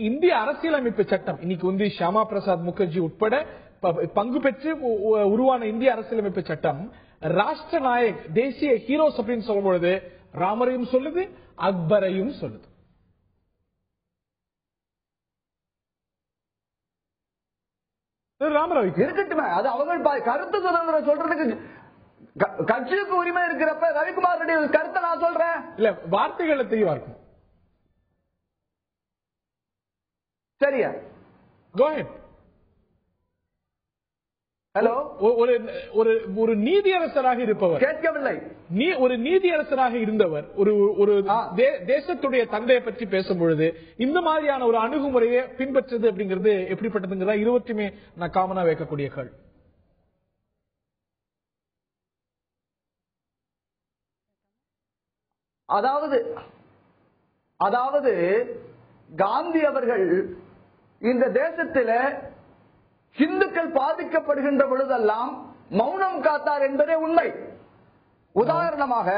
இந்திய அரசியலமைப்பு சட்டம் இன்னைக்கு வந்து ஷியாமா பிரசாத் முகர்ஜி உட்பட பங்கு பெற்று உருவான இந்திய அரசியலமைப்பு சட்டம் ராஷ்டிர நாயக், தேசிய ஹீரோஸ் அப்படின்னு சொல்லும் பொழுது ராமரையும் சொல்லுது, அக்பரையும் சொல்லுது. ராமராவ் இருக்கட்டுமே, அது அவங்க கருத்து சுதந்திரம் சொல்றதுக்கு கட்சிக்கு உரிமை இருக்கிறப்ப ரவிக்குமார் ரெட்டி கருத்தை நான் சொல்றேன். இல்ல வார்த்தைகளை தெளிவா இருக்கும். சரியா? Go ahead. ஹலோ, ஒரு நீதியரசராக இருப்பவர், கேட்கவில்லை, ஒரு நீதியரசராக இருந்தவர் ஒரு தேசத்துடைய தந்தையை பற்றி பேசும் பொழுது இந்த மாதிரியான ஒரு அணுகுமுறையை பின்பற்றது அப்படிங்கிறது எப்படிப்பட்டதுங்கிறதா இருவற்றுமே நான் காமனா வைக்கக்கூடிய கேள்வி. அதாவது காந்தி அவர்கள் இந்த தேசத்தில் இந்துக்கள் பாதிக்கப்படுகின்ற பொழுதெல்லாம் மௌனம் காத்தார் என்பதே உண்மை. உதாரணமாக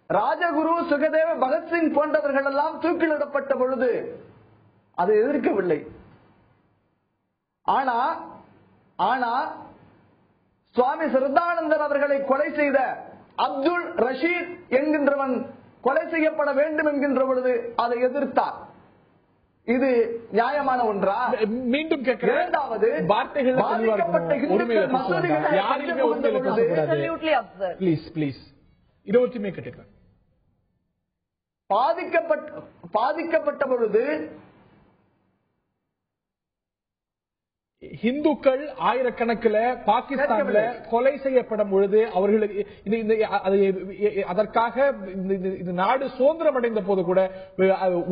ராஜகுரு, சுகதேவ, பகத்சிங் போன்றவர்கள் எல்லாம் தூக்கிலிடப்பட்ட பொழுது அதை எதிர்க்கவில்லை. ஆனா சுவாமி சிரதானந்தர் அவர்களை கொலை செய்த அப்துல் ரஷீத் என்கின்றவன் கொலை செய்யப்பட வேண்டும் என்கின்ற பொழுது அதை எதிர்த்தார். இது நியாயமான ஒன்றா? மீண்டும் கேட்கிறேன். இரண்டாவது, பாதிக்கப்பட்ட இந்துக்கள் பாதிக்கப்பட்ட பொழுது இந்துக்கள் ஆயிரக்கணக்கில் பாகிஸ்தான்ல கொலை செய்யப்படும் பொழுது அவர்களுக்கு அதற்காக இந்த நாடு சுதந்திரம் அடைந்த போது கூட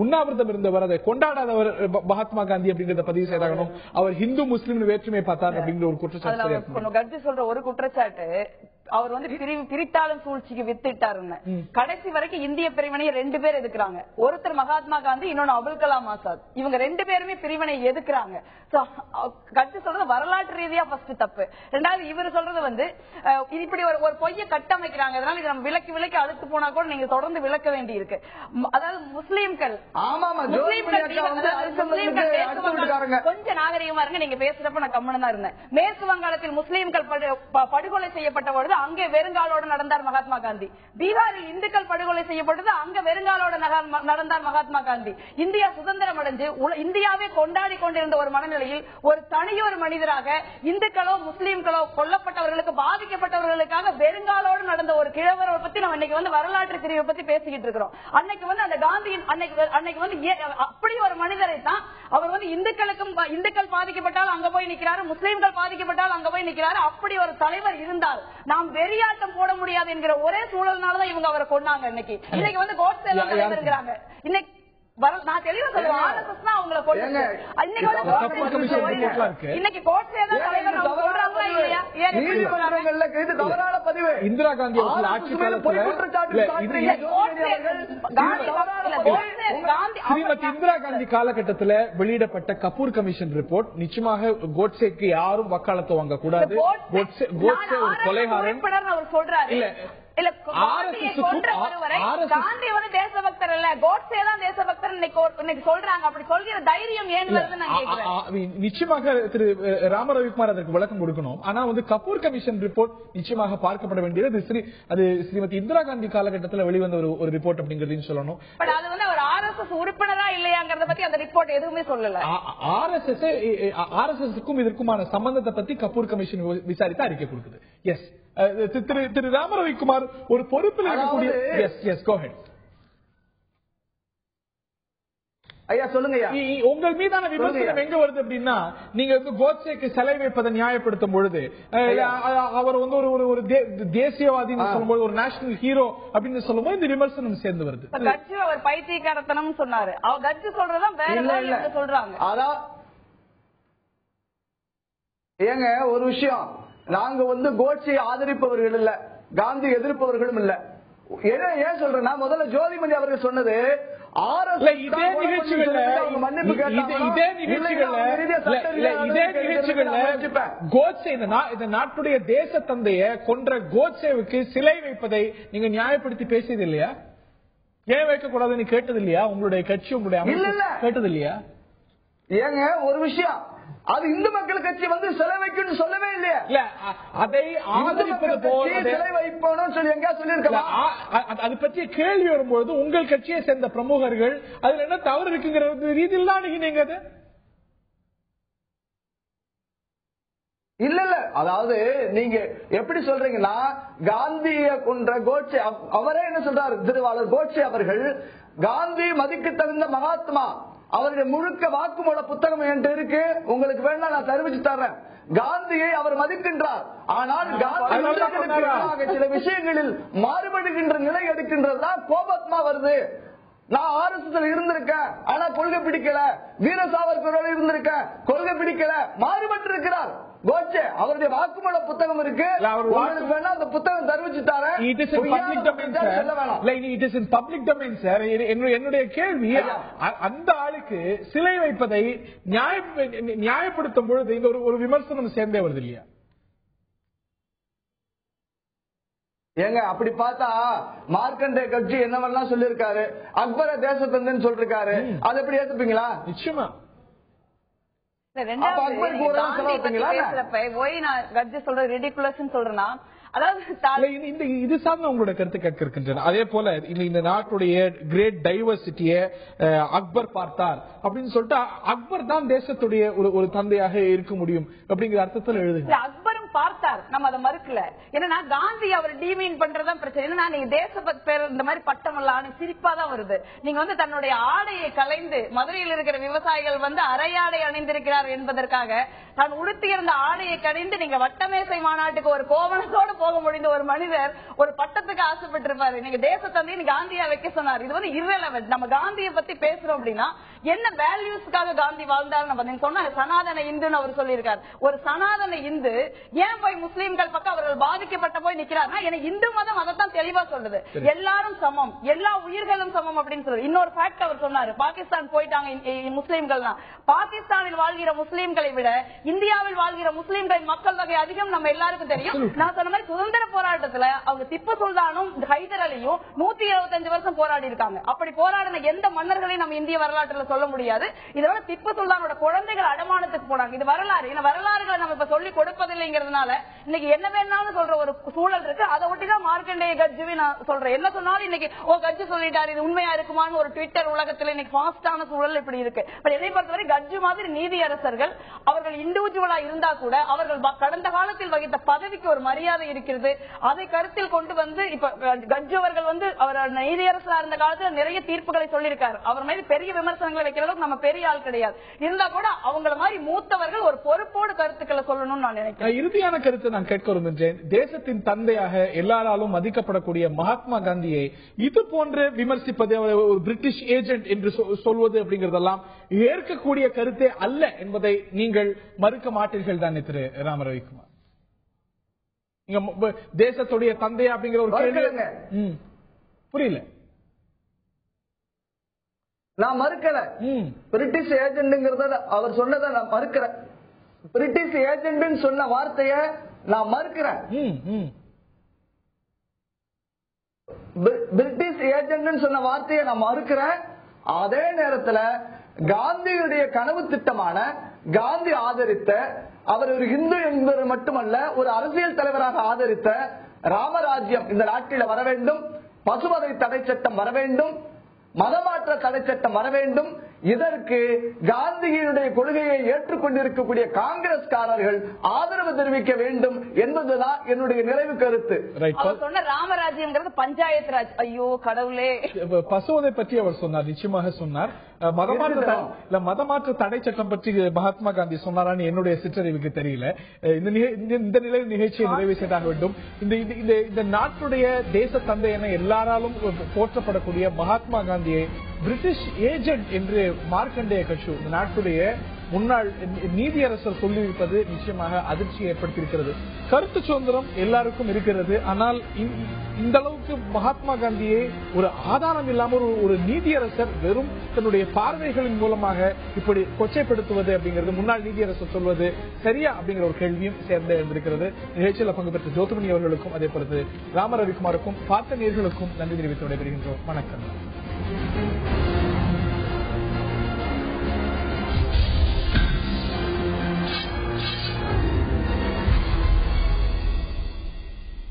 உண்ணாவிரதம் இருந்தவர், அதை கொண்டாடாதவர் மகாத்மா காந்தி அப்படிங்கறத பதிவு செய்தாகணும். அவர் இந்து முஸ்லிம் வேற்றுமை பார்த்தார் அப்படிங்கிற ஒரு குற்றச்சாட்டு சொல்ற ஒரு குற்றச்சாட்டு, அவர் வந்து பிரித்தாளும் சூழ்ச்சிக்கு வித்திட்டாருன்னு. கடைசி வரைக்கும் இந்திய பிரிவினையை 2 பேர் எதுக்குறாங்க. ஒருத்தர் மகாத்மா காந்தி, இன்னொன்னு அபுல் கலாம் ஆசாத். இவங்க 2 பேருமே பிரிவினை எதுக்குறாங்க. கட்சி சொல்றது வரலாற்று ரீதியா ஃபர்ஸ்ட் தப்பு. ரெண்டாவது இவர் சொல்றது வந்து இப்படி ஒரு பொய்ய கட்டமைக்கிறாங்க. அதனால இதை நம்ம விலக்கி அழுத்து போனா கூட நீங்க தொடர்ந்து விளக்க வேண்டி இருக்கு. அதாவது முஸ்லீம்கள் கொஞ்சம் நாகரிகமா இருங்க. நீங்க பேசுறப்ப நான் கம்முன்னு தான் இருந்தேன். மேற்கு வங்காளத்தில் முஸ்லீம்கள் படுகொலை செய்யப்பட்ட பொழுது அங்கே வெறுங்காலோடு நடந்தார் மகாத்மா காந்தி. பீகாரில் இந்துக்கள் படுகொலை செய்யப்பட்டது, அங்க வெறுங்காலோடு நடந்தார் மகாத்மா காந்தி. இந்தியா சுதந்திரம் அடைஞ்சு இந்தியாவே கொண்டாடி கொண்டிருந்த ஒரு மனநிலையில் ஒரு தனியொரு மனிதராக இந்துக்களோ முஸ்லீம்களோ கொல்லப்பட்டவர்களுக்கு, பாதிக்கப்பட்டவர்களுக்காக வெறுங்காலோடு நடந்த ஒரு கிழவரை பத்தி நம்ம இன்னைக்கு வந்து வரலாற்று பிரிவை பத்தி பேசிக்கிட்டு இருக்கிறோம். அன்னைக்கு வந்து அந்த காந்தியின் அன்னைக்கு வந்து அப்படி ஒரு மனிதரை தான் அவர் வந்து இந்துக்கள் பாதிக்கப்பட்டால் அங்க போய் நிற்கிறாரு, முஸ்லீம்கள் பாதிக்கப்பட்டால் அங்க போய் நிற்கிறாரு. அப்படி ஒரு தலைவர் இருந்தால் நாம் வெறியாட்டம் போட முடியாது என்கிற ஒரே சூழல்னாலதான் இவங்க அவரை கொண்டாங்க. இன்னைக்கு வந்து கோட்ஸே எல்லாம் இருக்கிறாங்க. இன்னைக்கு நான் தெளிவா சொல்லுவேன், RSS தான் அவங்களை கொண்டு இன்னைக்கு கோட்ஸே தான் தலைவர் சொல்றாங்களா இல்லையா? தவறான பதிவு. இந்திரா காந்தி ஆட்சி இந்திரா காந்தி காலகட்டத்தில் வெளியிடப்பட்ட கபூர் கமிஷன் ரிப்போர்ட் நிச்சயமாக கோட்ஸேக்கு யாரும் வக்காலத்து வாங்க கூடாது. கோட்ஸே ஒரு கொலைகாரன் அவர் சொல்றாரு. இல்ல காந்தி வந்து தேசபக்தர் இல்ல, கோட்ஸே தான் தேசபக்தர் இன்னைக்கு சொல்றாங்க. அப்படி சொல்கிற தைரியம் ஏன் வருது நான் கேக்குறேன். நிச்சயமாக திரு ராமரவிக்குமார் அதற்கு விளக்கம் கொடுக்கணும். ஆனா வந்து கபூர் கமிஷன் ரிப்போர்ட் நிச்சயமாக பார்க்கப்பட வேண்டியது அது ஸ்ரீமதி இந்திரா காந்தி காலகட்டத்தில் வெளிவந்த ஒரு ரிப்போர்ட் அப்படிங்கறதையும் சொல்லணும். பட் அது வந்து அவர் RSS RSS உறுப்பினரா இல்லையாங்கறத பத்தி அந்த ரிப்போர்ட் எதுவுமே சொல்லல. RSSக்கும் இதற்குமான சம்பந்தத்தை பத்தி கபூர் கமிஷன் விசாரித்து அறிக்கை கொடுக்குது. எஸ் திரு ராமரவிக்குமார் ஒரு பொறுப்பில் இருக்கக்கூடிய எஸ் கோ ஹெட். ஐயா சொல்லுங்க. உங்கள் மீதான விமர்சனம் எங்க வருது அப்படின்னா, நீங்க கோட்சேக்கு சிலை வைப்பதை நியாயப்படுத்தும் பொழுது அவர் ஒரு தேசியவாதின்னு சொல்லும்போது, ஒரு நேஷனல் ஹீரோ அப்படின்னு சொல்லும்போது இந்த விமர்சனம் சேர்ந்து வருது. கட்சி அவர் பைத்தியக்காரத்தனம் சொன்னாரு. அவர் கட்சி சொல்றதா வேற மாதிரி சொல்றாங்க. அதான் ஏங்க ஒரு விஷயம், நாங்க கோட்சையை ஆதரிப்பவர்கள் இல்ல, காந்தி எதிர்ப்பவர்களும் இல்ல. ஏன் சொல்றேன்னா, முதல்ல ஜோதிமணி அவர்கள் சொன்னது இதே நிகழ்ச்சிகள்ல கோட்சே இந்த நாட்டுடைய தேச தந்தைய கொன்ற கோட்சேவுக்கு சிலை வைப்பதை நீங்க நியாயப்படுத்தி பேசியது இல்லையா? ஏன் வைக்க கூடாதுன்னு கேட்டது இல்லையா? உங்களுடைய கட்சி உங்களுடைய கேட்டது இல்லையா? ஏங்க ஒரு விஷயம், அது இந்து மக்கள் கட்சி சிலை வைக்கணும்னு சொல்லவே இல்லையா? இல்ல அதை ஆதரிப்பது போல சிலை வைப்போம் சொல்லி எங்க சொல்லிருக்கலாம். அது பற்றிய கேள்வி வரும்போது உங்கள் கட்சியை சேர்ந்த பிரமுகர்கள் அதுல என்ன தவறு இருக்குங்கிற ரீதியில் தான் நீங்க இல்ல அதாவது நீங்க எப்படி சொல்றீங்கன்னா, காந்திய கொன்ற கோட்சே அவரே என்ன சொல்றாரு, திருவாளர் கோட்சே அவர்கள் காந்தி மதிக்க தகுந்த மகாத்மா, அவருடைய முழுக்க வாக்குமூல புத்தகம் என்று இருக்கு, உங்களுக்கு வேணா நான் தெரிவிச்சு தர்றேன். காந்தியை அவர் மதிக்கின்றார். ஆனால் காந்தி சில விஷயங்களில் மாறுபடுகின்ற நிலை எடுக்கின்றதுதான் கோபத்மா வருது. நான் RSS இருந்திருக்கேன், ஆனா கொள்கை பிடிக்கல. வீர சாவர்கரோடு இருந்திருக்கேன், கொள்கை பிடிக்கல. மாறுபட்டு இருக்கிறார் கோட்சே. அவருடைய வாக்குமூல புத்தகம் இருக்கு, உங்களுக்கு வேணா அந்த புத்தகம் தெரிவிச்சு தரேன். என்னுடைய கேள்வி, அந்த ஆளுக்கு சிலை வைப்பதை நியாயப்படுத்தும் பொழுது இந்த ஒரு விமர்சனம் சேர்ந்தே வருது இல்லையா? ஏங்க அப்படி பார்த்தா மார்க்கண்டே கட்சி என்னவெல்லாம் சொல்லிருக்காரு, அக்பர தேசத்தந்தன் சொல்லிருக்காரு, அதை எப்படி ஏத்துப்பீங்களா? நிச்சயமா. சொல்றேன்னா இது சார்ந்த உங்களோட கருத்து கேட்க இருக்கின்றன. அதே போல இந்த நாட்டுடைய கிரேட் டைவர்சிட்டியை அக்பர் பார்த்தார் அப்படின்னு சொல்லிட்டு அக்பர் தான் தேசத்துடைய ஒரு தந்தையாக இருக்க முடியும் அப்படிங்கிற அர்த்தத்தில் எழுதுங்க. அக்பரும் பார்த்தார், நம்ம அதை மறுக்கல. ஏன்னா காந்தி அவர் டீமீன் பண்றதுதான் பிரச்சனை. ஏன்னா நீங்க தேசபக்தி பேர் இந்த மாதிரி பட்டம் எல்லாம் சிரிப்பா தான் வருது. நீங்க தன்னுடைய ஆடையை கலைந்து மதுரையில் இருக்கிற விவசாயிகள் அரையாடை அணிந்திருக்கிறார் என்பதற்காக தான் உடுத்தியிருந்த ஆடையை கணிந்து நீங்க வட்டமேசை மாநாட்டுக்கு ஒரு கோவணத்தோடு போக முடிந்த ஒரு மனிதர் ஒரு பட்டத்துக்கு ஆசைப்பட்டிருப்பாரு. நீங்க தேச தந்தையை காந்தியா வைக்க சொன்னார். இது irrelevant. நம்ம காந்தியை பத்தி பேசுறோம் அப்படின்னா என்ன வேல்யூஸ்க்காக காந்தி வாழ்ந்தார் நம்ம சொன்ன சனாதன இந்துன்னு அவர் சொல்லியிருக்காரு. ஒரு சனாதன இந்து ஏன் போய் முஸ்லீம்கள் பக்கம் அவர்கள் பாதிக்கப்பட்ட போய் நிக்கிறாருன்னா, எனக்கு இந்து மதம் அதைத்தான் தெளிவா சொல்றது. எல்லாரும் சமம், எல்லா உயிர்களும் சமம் அப்படின்னு சொல்றது. இன்னொரு ஃபேக்ட் அவர் சொன்னாரு, பாகிஸ்தான் போயிட்டாங்க முஸ்லீம்கள் தான். பாகிஸ்தானில் வாழ்கிற முஸ்லீம்களை விட இந்தியாவில் வாழ்கிற முஸ்லீம்களின் மக்கள் தொகை அதிகம், நம்ம எல்லாருக்கும் தெரியும். நான் சொன்ன மாதிரி சுதந்திர போராட்டத்துல அவங்க திப்பு சுல்தானும் ஹைதர் அலியும் 125 வருஷம் போராடி இருக்காங்க. அப்படி போராடின எந்த மன்னர்களையும் நம்ம இந்திய வரலாற்றுல சொல்ல முடியாது. இதோட திப்பு சுல்தானோட குழந்தைகள் அடமானத்துக்கு போனாங்க. இது வரலாறு. இந்த வரலாறுகளை நம்ம இப்ப சொல்லி கொடுப்பதில்லைங்கிறதுனால இன்னைக்கு என்ன வேணாலும் சொல்ற ஒரு சூழல் இருக்கு. அதை ஒட்டிதான் மார்க்கண்டேய கட்ஜுவி நான் சொல்றேன். என்ன சொன்னாலும் இன்னைக்கு கட்ஜு சொல்லிட்டாரு, இது உண்மையா இருக்குமான்னு ஒரு ட்விட்டர் உலகத்துல இன்னைக்கு ஃபாஸ்டான சூழல் இப்படி இருக்கு. இதை பொறுத்தவரை கட்ஜு மாதிரி நீதியரசர்கள் அவர்கள் இண்டிவிஜுவலா இருந்தா கூட அவர்கள் கடந்த காலத்தில் வகித்த பதவிக்கு ஒரு மரியாதை இருக்கிறது. அதை கருத்தில் கொண்டு இப்ப கட்ஜு அவர்கள் அவர் நீதியரசரா இருந்த காலத்துல நிறைய தீர்ப்புகளை சொல்லியிருக்காரு. அவர் மீது பெரிய விமர்சனங்களை வைக்கிற அளவுக்கு நம்ம பெரிய ஆள் கிடையாது. இருந்தா கூட அவங்கள மாதிரி மூத்தவர்கள் ஒரு பொறுப்போடு கருத்துக்களை சொல்லணும்னு நான் நினைக்கிறேன். இறுதியான கருத்து நான் கேட்க விரும்புகிறேன். தேசத்தின் தந்தையாக எல்லாராலும் மதிக்கப்படக்கூடிய மகாத்மா காந்தியை இது போன்று விமர்சிப்பது, ஒரு பிரிட்டிஷ் ஏஜென்ட் என்று சொல்வது அப்படிங்கறதெல்லாம் ஏற்கக்கூடிய கருத்தே அல்ல என்பதை நீங்கள் மறுக்க மாட்டீர்கள் தானே திரு ராமரவிக்குமார்? நீங்க தேசத்துடைய தந்தை அப்படிங்கிற ஒரு கேள்வி புரியல. நான் மறுக்கல. பிரிட்டிஷ் ஏஜென்ட்ங்கிறத அவர் சொன்னதை நான் மறுக்கிறேன். பிரிட்டிஷ் ஏஜென்ட் சொன்ன வார்த்தைய நான் மறுக்கிறேன். பிரிட்டிஷ் ஏஜென்ட் சொன்ன வார்த்தையை நான் மறுக்கிறேன். அதே நேரத்தில் காந்தியுடைய கனவு திட்டமான காந்தி ஆதரித்த, அவர் ஒரு இந்து என்பது மட்டுமல்ல ஒரு அரசியல் தலைவராக ஆதரித்த ராமராஜ்யம் இந்த நாட்டில் வர வேண்டும், பசுவதை தடை சட்டம் வர வேண்டும், மதமாற்ற தடை சட்டம் வர வேண்டும். இதற்கு காந்தியினுடைய கொள்கையை ஏற்றுக்கொண்டிருக்கக்கூடிய காங்கிரஸ்காரர்கள் ஆதரவு தெரிவிக்க வேண்டும் என்பதுதான் என்னுடைய நிறைவு கருத்து. சொன்ன ராமராஜ்யம் பஞ்சாயத்து ராஜ். ஐயோ கடவுளே. பசுவதை பற்றி அவர் சொன்னார், நிச்சயமாக சொன்னார். மதமாற்ற தடை சட்டம் பற்றி மகாத்மா காந்தி சொன்னாரான்னு என்னுடைய சிற்றறிவுக்கு தெரியல. இந்த நிலையில் நிகழ்ச்சியை நிறைவு செய்தாக வேண்டும். இந்த நாட்டுடைய தேச தந்தை என எல்லாராலும் போற்றப்படக்கூடிய மகாத்மா காந்தியை பிரிட்டிஷ் ஏஜென்ட் என்று மார்க்கண்டேய கட்சி இந்த நாட்டுடைய முன்னாள் நீதியரசர் சொல்லியிருப்பது நிச்சயமாக அதிர்ச்சியை ஏற்படுத்தியிருக்கிறது. கருத்து சுதந்திரம் எல்லாருக்கும் இருக்கிறது. ஆனால் இந்த அளவுக்கு மகாத்மா காந்தியை ஒரு ஆதாரம் இல்லாமல் ஒரு நீதியரசர் வெறும் தன்னுடைய பார்வைகளின் மூலமாக இப்படி கொச்சைப்படுத்துவது அப்படிங்கிறது, முன்னாள் நீதியரசர் சொல்வது சரியா அப்படிங்கிற ஒரு கேள்வியும் சேர்ந்து இருந்திருக்கிறது. நிகழ்ச்சியில் பங்கு பெற்ற ஜோதிமணி அவர்களுக்கும் அதே போல ராம ரவிக்குமாருக்கும் பார்த்த நேயர்களுக்கும் நன்றி தெரிவித்து விடைபெறுகின்றோம். வணக்கம்.